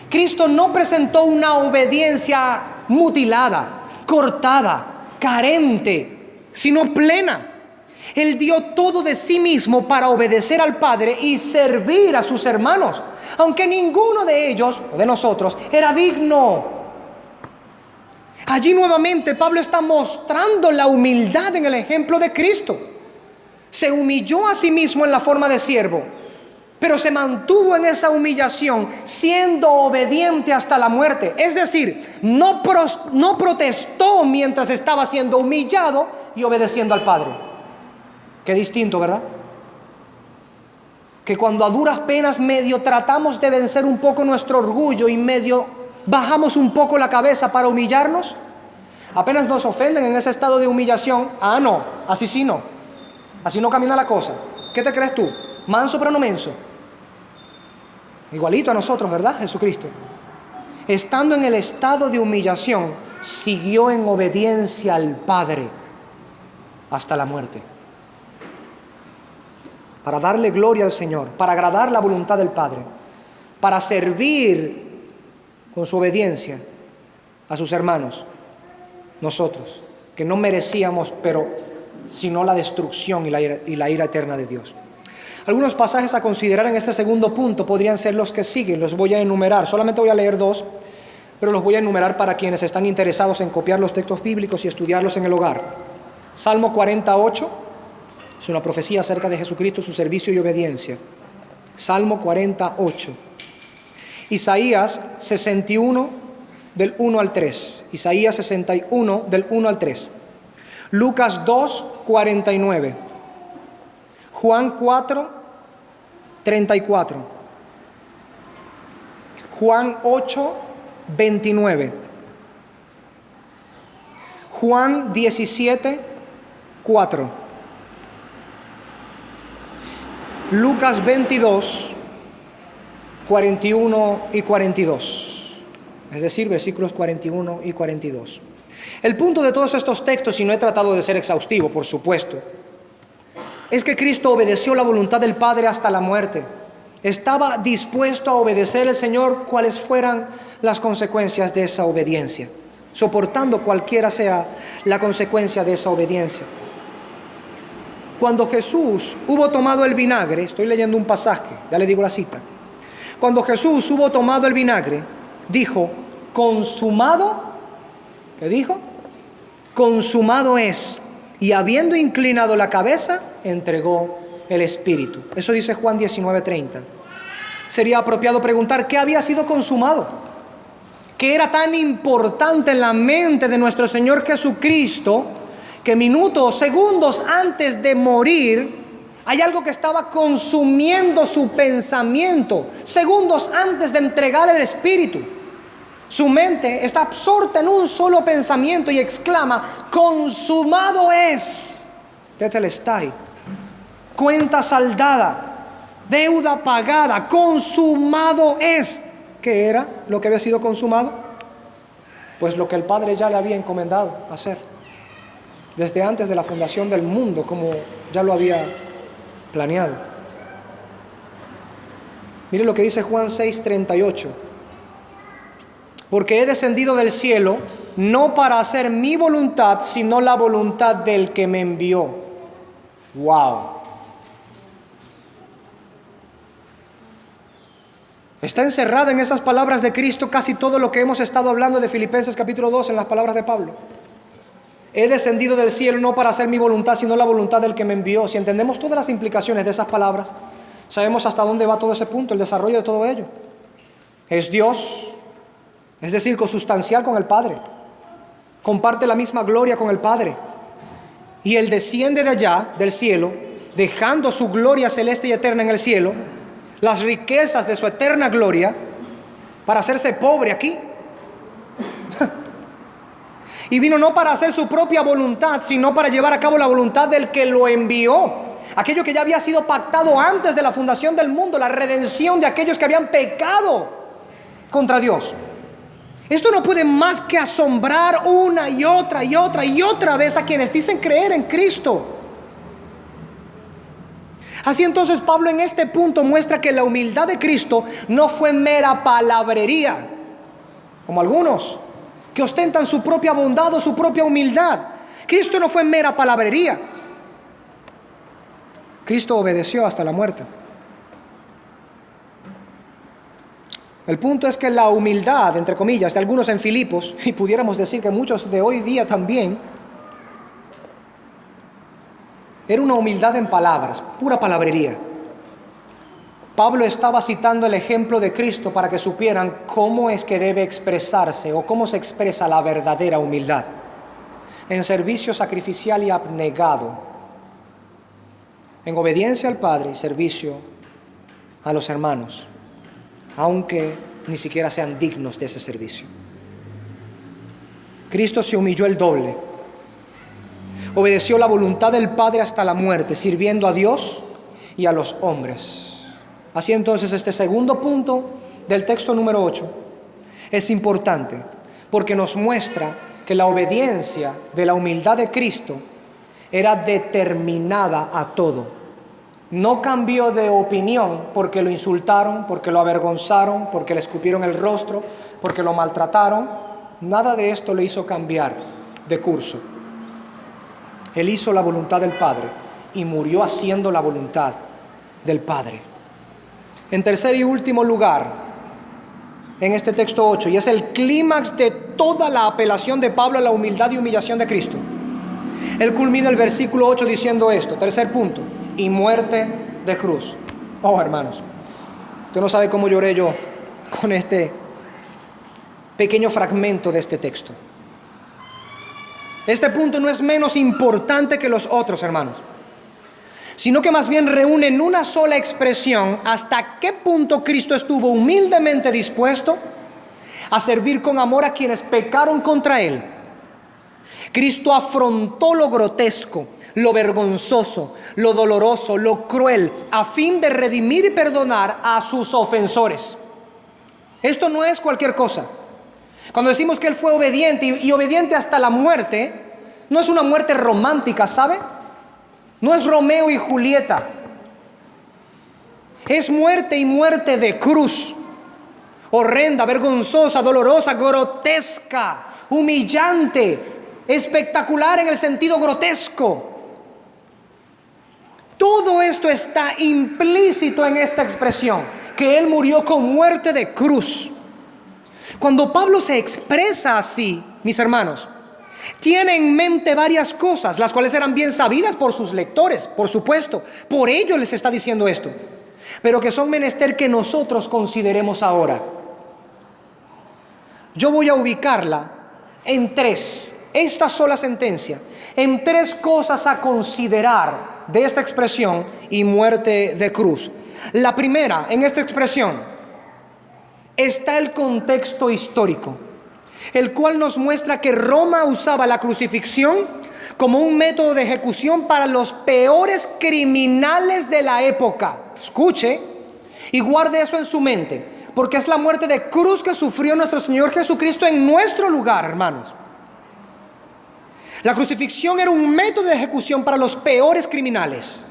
Cristo no presentó una obediencia mutilada, cortada, carente, sino plena. Él dio todo de sí mismo para obedecer al Padre y servir a sus hermanos, aunque ninguno de ellos, o de nosotros, era digno. Allí nuevamente Pablo está mostrando la humildad en el ejemplo de Cristo. Se humilló a sí mismo en la forma de siervo, pero se mantuvo en esa humillación siendo obediente hasta la muerte. Es decir, no protestó mientras estaba siendo humillado y obedeciendo al Padre. Qué distinto, ¿verdad? Que cuando a duras penas medio tratamos de vencer un poco nuestro orgullo y medio bajamos un poco la cabeza para humillarnos, apenas nos ofenden en ese estado de humillación. Ah, no, así sí no. Así no camina la cosa. ¿Qué te crees tú? Manso pero no menso. Igualito a nosotros, ¿verdad? Jesucristo, estando en el estado de humillación, siguió en obediencia al Padre hasta la muerte, para darle gloria al Señor, para agradar la voluntad del Padre, para servir con su obediencia a sus hermanos, nosotros, que no merecíamos, pero sino la destrucción y la ira eterna de Dios. Algunos pasajes a considerar en este segundo punto podrían ser los que siguen. Los voy a enumerar, solamente voy a leer dos, pero los voy a enumerar para quienes están interesados en copiar los textos bíblicos y estudiarlos en el hogar. Salmo 48, es una profecía acerca de Jesucristo, su servicio y obediencia. Salmo 48. Isaías 61, del 1 al 3. Isaías 61, del 1 al 3. Lucas 2, 49. Juan 4, 34. Juan 8, 29. Juan 17, 4. Lucas 22, 41 y 42. Es decir, versículos 41 y 42. El punto de todos estos textos, y no he tratado de ser exhaustivo, por supuesto, es que Cristo obedeció la voluntad del Padre hasta la muerte. Estaba dispuesto a obedecer al Señor cuales fueran las consecuencias de esa obediencia, soportando cualquiera sea la consecuencia de esa obediencia. Cuando Jesús hubo tomado el vinagre, estoy leyendo un pasaje, ya le digo la cita. Cuando Jesús hubo tomado el vinagre, dijo, consumado, ¿qué dijo? Consumado es. Y habiendo inclinado la cabeza, entregó el Espíritu. Eso dice Juan 19:30. Sería apropiado preguntar, ¿qué había sido consumado? ¿Qué era tan importante en la mente de nuestro Señor Jesucristo que minutos, segundos antes de morir, hay algo que estaba consumiendo su pensamiento? Segundos antes de entregar el Espíritu, su mente está absorta en un solo pensamiento y exclama, consumado es. Tetelestai, cuenta saldada, deuda pagada, consumado es. ¿Qué era lo que había sido consumado? Pues lo que el Padre ya le había encomendado hacer desde antes de la fundación del mundo, como ya lo había planeado. Mire lo que dice Juan 6:38. Porque he descendido del cielo no para hacer mi voluntad, sino la voluntad del que me envió. ¡Wow! Está encerrada en esas palabras de Cristo casi todo lo que hemos estado hablando de Filipenses capítulo 2 en las palabras de Pablo. He descendido del cielo no para hacer mi voluntad, sino la voluntad del que me envió. Si entendemos todas las implicaciones de esas palabras, sabemos hasta dónde va todo ese punto, el desarrollo de todo ello. Es Dios, es decir, consustancial con el Padre. Comparte la misma gloria con el Padre. Y Él desciende de allá, del cielo, dejando su gloria celeste y eterna en el cielo, las riquezas de su eterna gloria, para hacerse pobre aquí. Y vino no para hacer su propia voluntad, sino para llevar a cabo la voluntad del que lo envió. Aquello que ya había sido pactado antes de la fundación del mundo, la redención de aquellos que habían pecado contra Dios. Esto no puede más que asombrar una y otra y otra y otra vez a quienes dicen creer en Cristo. Así entonces Pablo en este punto muestra que la humildad de Cristo no fue mera palabrería, como algunos que ostentan su propia bondad o su propia humildad. Cristo no fue mera palabrería. Cristo obedeció hasta la muerte. El punto es que la humildad, entre comillas, de algunos en Filipos, y pudiéramos decir que muchos de hoy día también, era una humildad en palabras, pura palabrería. Pablo estaba citando el ejemplo de Cristo para que supieran cómo es que debe expresarse o cómo se expresa la verdadera humildad. En servicio sacrificial y abnegado, en obediencia al Padre y servicio a los hermanos, aunque ni siquiera sean dignos de ese servicio. Cristo se humilló el doble. Obedeció la voluntad del Padre hasta la muerte, sirviendo a Dios y a los hombres. Así entonces este segundo punto del texto número 8 es importante porque nos muestra que la obediencia de la humildad de Cristo era determinada a todo. No cambió de opinión porque lo insultaron, porque lo avergonzaron, porque le escupieron el rostro, porque lo maltrataron. Nada de esto le hizo cambiar de curso. Él hizo la voluntad del Padre y murió haciendo la voluntad del Padre. En tercer y último lugar, en este texto 8, y es el clímax de toda la apelación de Pablo a la humildad y humillación de Cristo. Él culmina el versículo 8 diciendo esto, tercer punto, y muerte de cruz. Oh, hermanos, usted no sabe cómo lloré yo con este pequeño fragmento de este texto. Este punto no es menos importante que los otros, hermanos, sino que más bien reúne en una sola expresión hasta qué punto Cristo estuvo humildemente dispuesto a servir con amor a quienes pecaron contra Él. Cristo afrontó lo grotesco, lo vergonzoso, lo doloroso, lo cruel, a fin de redimir y perdonar a sus ofensores. Esto no es cualquier cosa. Cuando decimos que Él fue obediente y obediente hasta la muerte, no es una muerte romántica, ¿sabe? No es Romeo y Julieta. Es muerte y muerte de cruz. Horrenda, vergonzosa, dolorosa, grotesca, humillante, espectacular en el sentido grotesco. Todo esto está implícito en esta expresión, que Él murió con muerte de cruz. Cuando Pablo se expresa así, mis hermanos, tiene en mente varias cosas, las cuales eran bien sabidas por sus lectores, por supuesto. Por ello les está diciendo esto, pero que son menester que nosotros consideremos ahora. Yo voy a ubicarla en tres, esta sola sentencia, en tres cosas a considerar de esta expresión y muerte de cruz. La primera, en esta expresión, está el contexto histórico, el cual nos muestra que Roma usaba la crucifixión como un método de ejecución para los peores criminales de la época. Escuche y guarde eso en su mente, porque es la muerte de cruz que sufrió nuestro Señor Jesucristo en nuestro lugar, hermanos. La crucifixión era un método de ejecución para los peores criminales.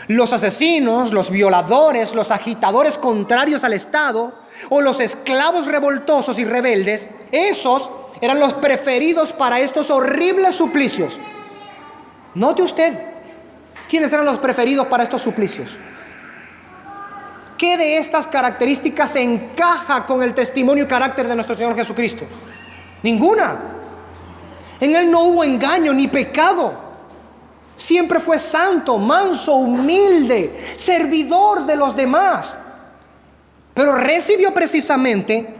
Los asesinos, los violadores, los agitadores contrarios al Estado o los esclavos revoltosos y rebeldes, esos eran los preferidos para estos horribles suplicios. Note usted, ¿quiénes eran los preferidos para estos suplicios? ¿Qué de estas características encaja con el testimonio y carácter de nuestro Señor Jesucristo? Ninguna. En Él no hubo engaño ni pecado. Siempre fue santo, manso, humilde, servidor de los demás. Pero recibió precisamente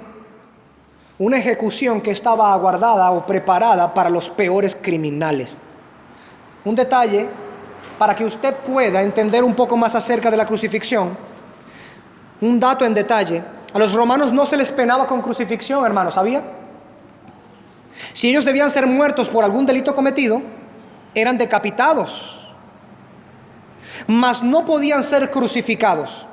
una ejecución que estaba aguardada o preparada para los peores criminales. Un detalle para que usted pueda entender un poco más acerca de la crucifixión. Un dato en detalle: a los romanos no se les penaba con crucifixión, hermanos, ¿sabía? Si ellos debían ser muertos por algún delito cometido, eran decapitados, mas no podían ser crucificados.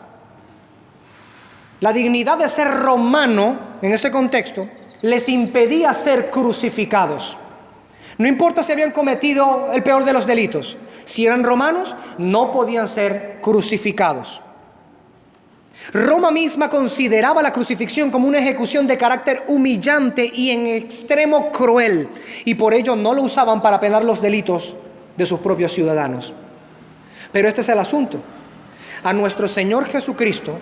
La dignidad de ser romano, en ese contexto, les impedía ser crucificados. No importa si habían cometido el peor de los delitos. Si eran romanos, no podían ser crucificados. Roma misma consideraba la crucifixión como una ejecución de carácter humillante y en extremo cruel, y por ello no lo usaban para penar los delitos de sus propios ciudadanos. Pero este es el asunto. A nuestro Señor Jesucristo,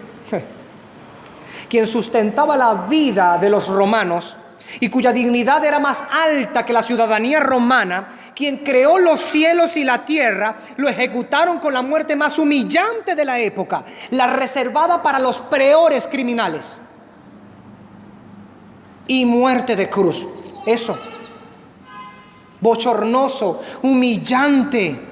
quien sustentaba la vida de los romanos y cuya dignidad era más alta que la ciudadanía romana, quien creó los cielos y la tierra, lo ejecutaron con la muerte más humillante de la época, la reservada para los peores criminales. Y muerte de cruz. Eso. Bochornoso, humillante.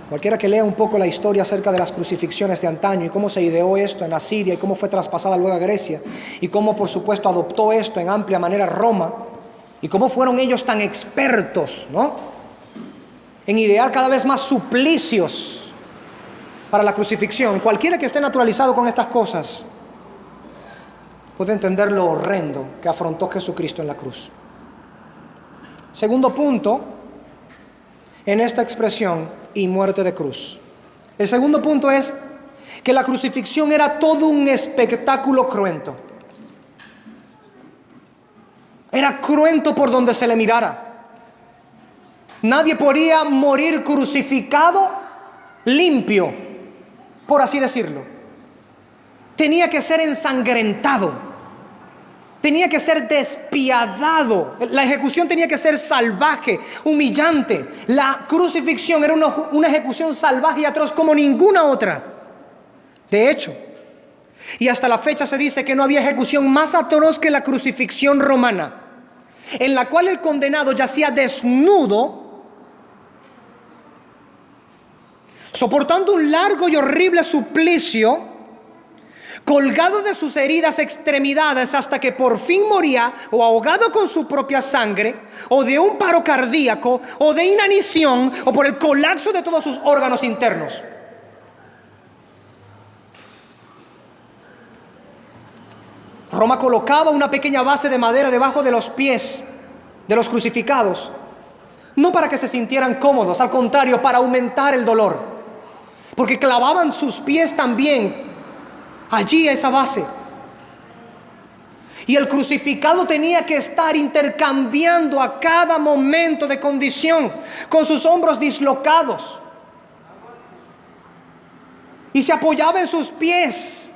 Cualquiera que lea un poco la historia acerca de las crucifixiones de antaño y cómo se ideó esto en Asiria y cómo fue traspasada luego a Grecia y cómo por supuesto adoptó esto en amplia manera Roma y cómo fueron ellos tan expertos, ¿no?, en idear cada vez más suplicios para la crucifixión. Cualquiera que esté naturalizado con estas cosas puede entender lo horrendo que afrontó Jesucristo en la cruz. Segundo punto en esta expresión, y muerte de cruz. El segundo punto es que la crucifixión era todo un espectáculo cruento. Era cruento por donde se le mirara. Nadie podía morir crucificado limpio, por así decirlo. Tenía que ser ensangrentado. Tenía que ser despiadado. La ejecución tenía que ser salvaje, humillante. La crucifixión era una ejecución salvaje y atroz como ninguna otra. De hecho, y hasta la fecha se dice que no había ejecución más atroz que la crucifixión romana, en la cual el condenado yacía desnudo, soportando un largo y horrible suplicio, colgado de sus heridas extremidades hasta que por fin moría o ahogado con su propia sangre, o de un paro cardíaco, o de inanición, o por el colapso de todos sus órganos internos. Roma colocaba una pequeña base de madera debajo de los pies de los crucificados, no para que se sintieran cómodos, al contrario, para aumentar el dolor, porque clavaban sus pies también allí a esa base. Y el crucificado tenía que estar intercambiando a cada momento de condición con sus hombros dislocados. Y se apoyaba en sus pies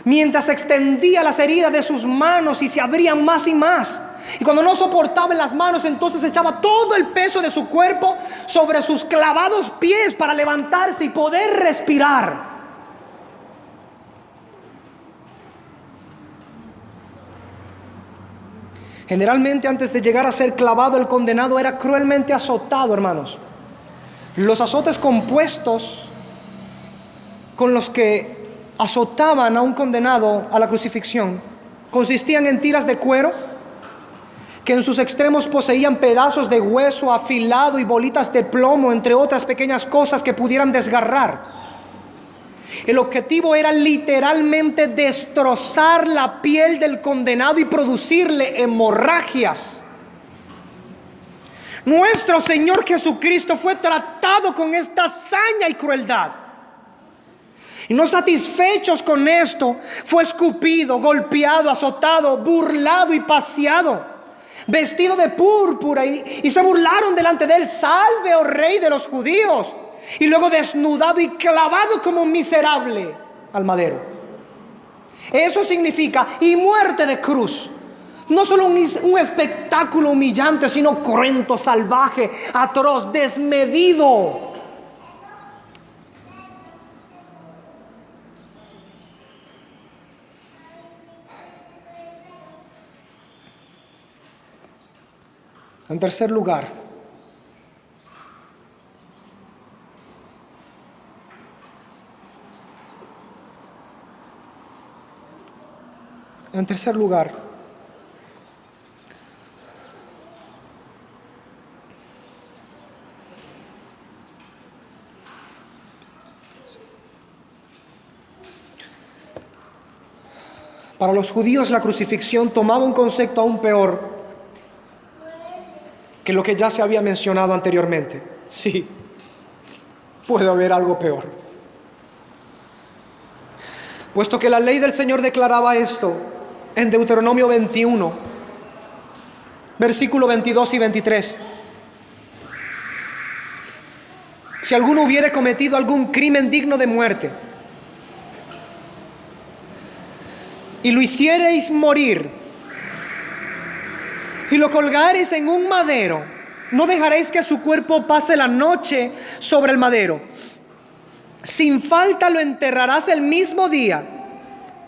mientras extendía las heridas de sus manos y se abrían más y más. Y cuando no soportaba en las manos, entonces echaba todo el peso de su cuerpo sobre sus clavados pies para levantarse y poder respirar. Generalmente antes de llegar a ser clavado, el condenado era cruelmente azotado, hermanos. Los azotes compuestos con los que azotaban a un condenado a la crucifixión consistían en tiras de cuero que en sus extremos poseían pedazos de hueso afilado y bolitas de plomo, entre otras pequeñas cosas que pudieran desgarrar. El objetivo era literalmente destrozar la piel del condenado y producirle hemorragias. Nuestro Señor Jesucristo fue tratado con esta hazaña y crueldad. Y no satisfechos con esto, fue escupido, golpeado, azotado, burlado y paseado, vestido de púrpura, y se burlaron delante de él: salve, oh rey de los judíos. Y luego desnudado y clavado como un miserable al madero. Eso significa, y muerte de cruz. No solo un espectáculo humillante, sino cruento, salvaje, atroz, desmedido. En tercer lugar, Para los judíos la crucifixión tomaba un concepto aún peor que lo que ya se había mencionado anteriormente. Sí, puede haber algo peor. Puesto que la ley del Señor declaraba esto en Deuteronomio 21, versículo 22 y 23. Si alguno hubiere cometido algún crimen digno de muerte y lo hiciereis morir y lo colgareis en un madero, no dejaréis que su cuerpo pase la noche sobre el madero. Sin falta lo enterrarás el mismo día,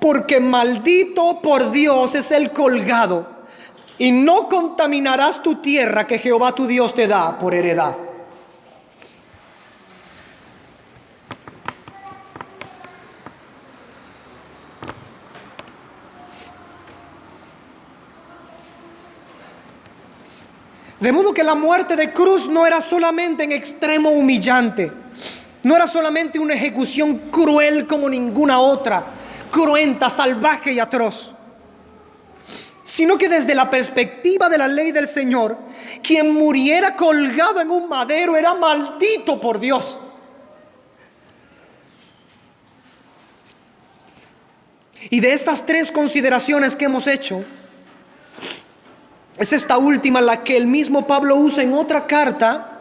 porque maldito por Dios es el colgado, y no contaminarás tu tierra que Jehová tu Dios te da por heredad. De modo que la muerte de cruz no era solamente en extremo humillante, no era solamente una ejecución cruel como ninguna otra, cruenta, salvaje y atroz, sino que desde la perspectiva de la ley del Señor, quien muriera colgado en un madero era maldito por Dios. Y de estas tres consideraciones que hemos hecho, es esta última la que el mismo Pablo usa en otra carta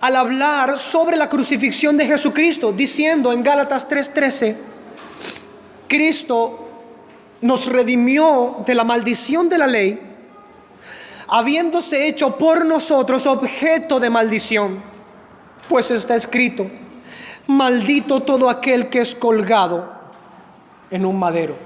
al hablar sobre la crucifixión de Jesucristo, diciendo en Gálatas 3:13, Cristo nos redimió de la maldición de la ley, habiéndose hecho por nosotros objeto de maldición, pues está escrito: maldito todo aquel que es colgado en un madero.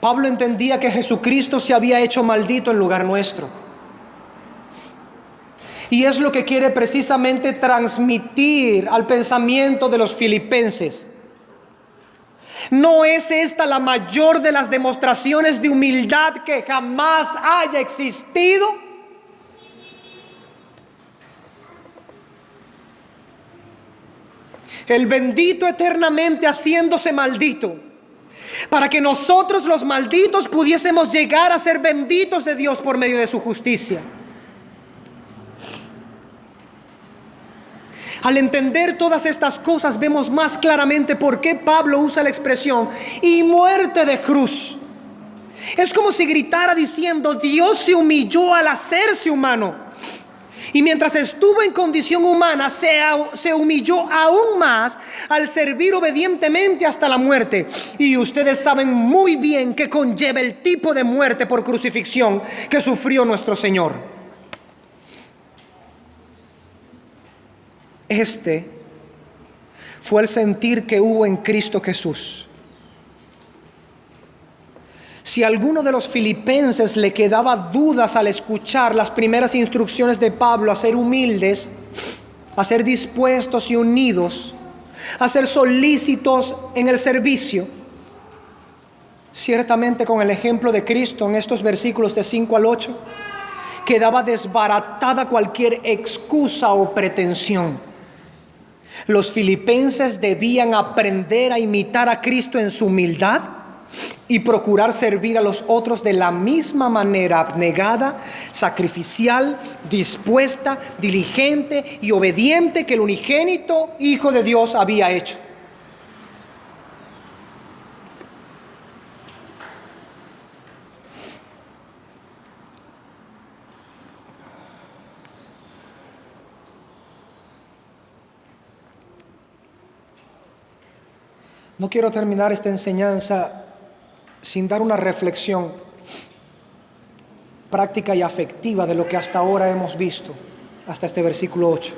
Pablo entendía que Jesucristo se había hecho maldito en lugar nuestro. Y es lo que quiere precisamente transmitir al pensamiento de los filipenses. ¿No es esta la mayor de las demostraciones de humildad que jamás haya existido? El bendito eternamente haciéndose maldito, para que nosotros los malditos pudiésemos llegar a ser benditos de Dios por medio de su justicia. Al entender todas estas cosas, vemos más claramente por qué Pablo usa la expresión "y muerte de cruz". Es como si gritara diciendo: Dios se humilló al hacerse humano, y mientras estuvo en condición humana se humilló aún más al servir obedientemente hasta la muerte. Y ustedes saben muy bien que conlleva el tipo de muerte por crucifixión que sufrió nuestro Señor. Este fue el sentir que hubo en Cristo Jesús. Si a alguno de los filipenses le quedaba dudas al escuchar las primeras instrucciones de Pablo a ser humildes, a ser dispuestos y unidos, a ser solícitos en el servicio, ciertamente con el ejemplo de Cristo en estos versículos de 5 al 8, quedaba desbaratada cualquier excusa o pretensión. Los filipenses debían aprender a imitar a Cristo en su humildad y procurar servir a los otros de la misma manera abnegada, sacrificial, dispuesta, diligente y obediente que el unigénito Hijo de Dios había hecho. No quiero terminar esta enseñanza sin dar una reflexión práctica y afectiva de lo que hasta ahora hemos visto, hasta este versículo 8.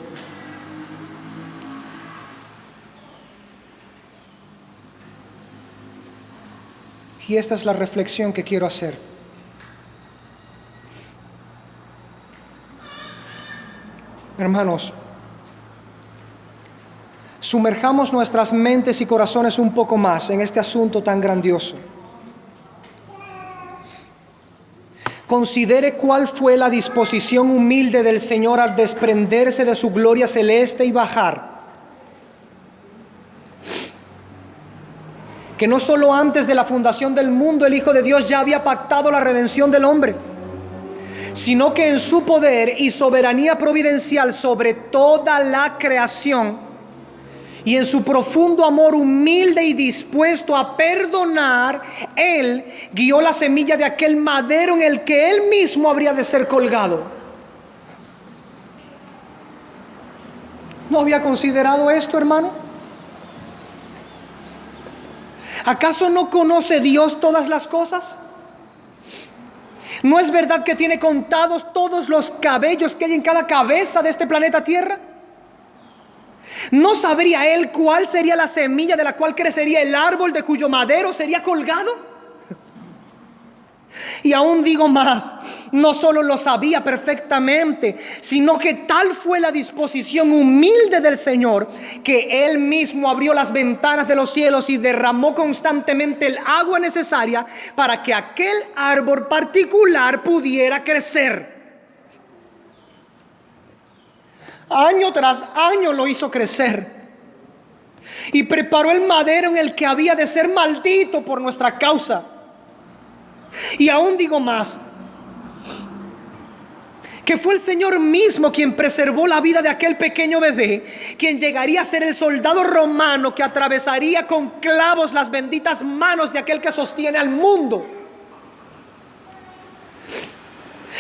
Y esta es la reflexión que quiero hacer. Hermanos, sumerjamos nuestras mentes y corazones un poco más en este asunto tan grandioso. considere cuál fue la disposición humilde del Señor al desprenderse de su gloria celeste y bajar. Que no solo antes de la fundación del mundo el Hijo de Dios ya había pactado la redención del hombre, sino que en su poder y soberanía providencial sobre toda la creación, y en su profundo amor humilde y dispuesto a perdonar, Él guió la semilla de aquel madero en el que Él mismo habría de ser colgado. ¿No había considerado esto, hermano? ¿Acaso no conoce Dios todas las cosas? ¿No es verdad que tiene contados todos los cabellos que hay en cada cabeza de este planeta Tierra? ¿No sabría Él cuál sería la semilla de la cual crecería el árbol de cuyo madero sería colgado? Y aún digo más, no solo lo sabía perfectamente, sino que tal fue la disposición humilde del Señor, que Él mismo abrió las ventanas de los cielos y derramó constantemente el agua necesaria para que aquel árbol particular pudiera crecer. Año tras año lo hizo crecer y preparó el madero en el que había de ser maldito por nuestra causa. Y aún digo más, que fue el Señor mismo quien preservó la vida de aquel pequeño bebé, quien llegaría a ser el soldado romano que atravesaría con clavos las benditas manos de aquel que sostiene al mundo.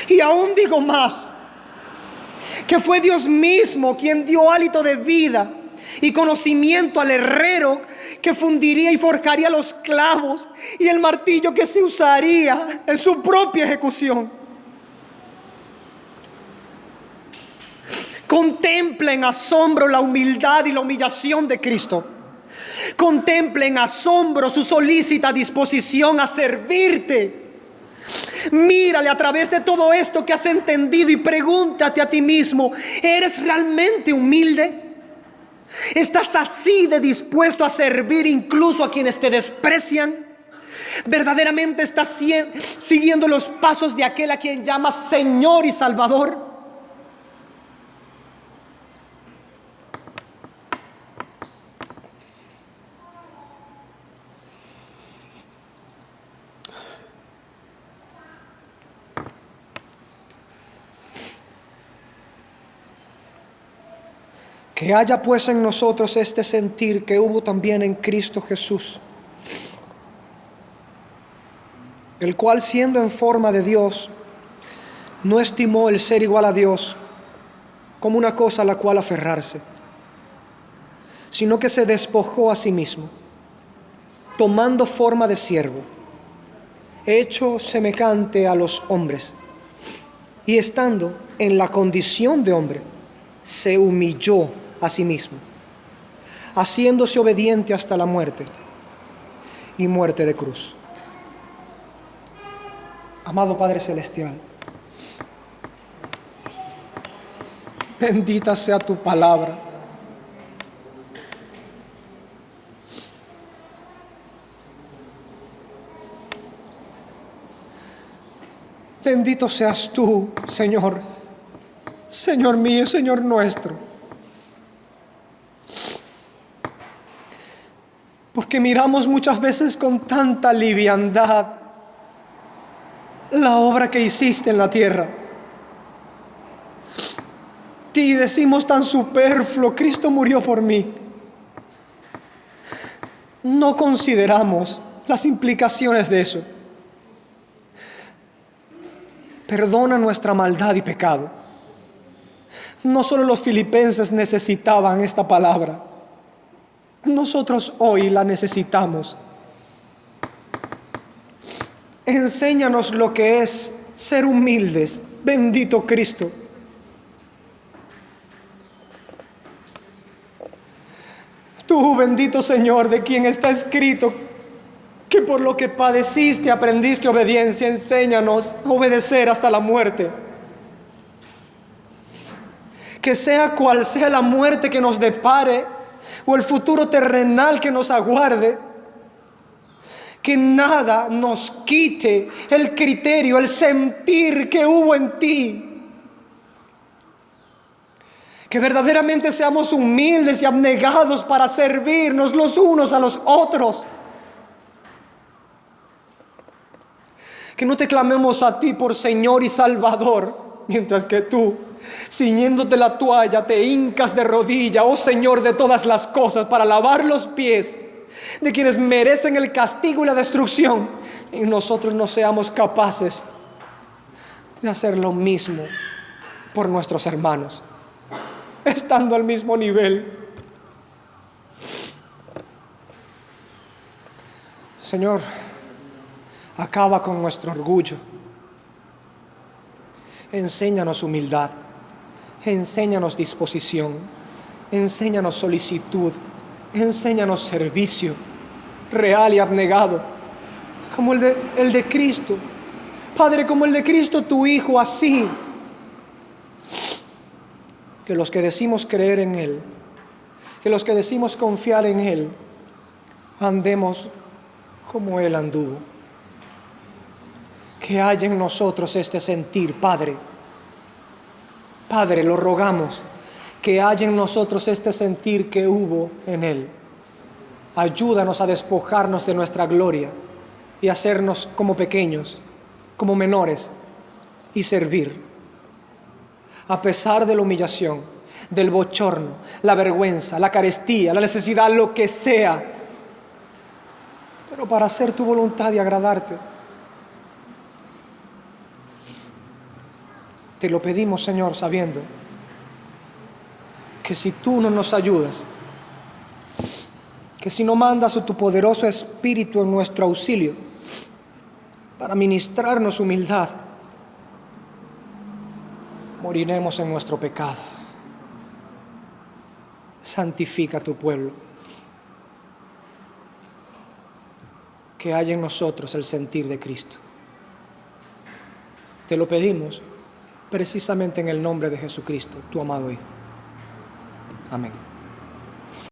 Y aún digo más, que fue Dios mismo quien dio hálito de vida y conocimiento al herrero que fundiría y forjaría los clavos y el martillo que se usaría en su propia ejecución. Contempla en asombro la humildad y la humillación de Cristo. Contempla en asombro su solícita disposición a servirte. Mírale a través de todo esto que has entendido y pregúntate a ti mismo, ¿eres realmente humilde? ¿Estás así de dispuesto a servir incluso a quienes te desprecian? ¿Verdaderamente estás siguiendo los pasos de aquel a quien llamas Señor y Salvador? Que haya pues en nosotros este sentir que hubo también en Cristo Jesús, el cual siendo en forma de Dios, no estimó el ser igual a Dios como una cosa a la cual aferrarse, sino que se despojó a sí mismo, tomando forma de siervo, hecho semejante a los hombres, y estando en la condición de hombre, se humilló a sí mismo, haciéndose obediente hasta la muerte y muerte de cruz. Amado Padre Celestial, bendita sea tu palabra. Bendito seas tú, Señor, Señor mío, Señor nuestro. Porque miramos muchas veces con tanta liviandad la obra que hiciste en la tierra. Y decimos tan superfluo, Cristo murió por mí. No consideramos las implicaciones de eso. Perdona nuestra maldad y pecado. No solo los filipenses necesitaban esta palabra, nosotros hoy la necesitamos. Enséñanos lo que es ser humildes, bendito Cristo. Tú, bendito Señor, de quien está escrito que por lo que padeciste aprendiste obediencia, enséñanos a obedecer hasta la muerte. Que sea cual sea la muerte que nos depare o el futuro terrenal que nos aguarde, Que nada nos quite el criterio, el sentir que hubo en ti. Que verdaderamente seamos humildes y abnegados para servirnos los unos a los otros. Que no te clamemos a ti por Señor y Salvador, mientras que tú, ciñéndote la toalla, te hincas de rodilla, oh Señor de todas las cosas, para lavar los pies de quienes merecen el castigo y la destrucción, y nosotros no seamos capaces de hacer lo mismo por nuestros hermanos, estando al mismo nivel. Señor, acaba con nuestro orgullo. Enséñanos humildad, enséñanos disposición, enséñanos solicitud, enséñanos servicio real y abnegado, como el de Cristo. Padre, como el de Cristo tu Hijo, así que los que decimos creer en Él, que los que decimos confiar en Él, andemos como Él anduvo. Que haya en nosotros este sentir, Padre. Padre, lo rogamos, que haya en nosotros este sentir que hubo en Él. Ayúdanos a despojarnos de nuestra gloria y hacernos como pequeños, como menores, y servir. A pesar de la humillación, del bochorno, la vergüenza, la carestía, la necesidad, lo que sea, pero para hacer tu voluntad y agradarte. Te lo pedimos, Señor, sabiendo que si tú no nos ayudas, que si no mandas a tu poderoso Espíritu en nuestro auxilio para ministrarnos humildad, moriremos en nuestro pecado. Santifica a tu pueblo. Que haya en nosotros el sentir de Cristo. Te lo pedimos precisamente en el nombre de Jesucristo, tu amado Hijo. Amén.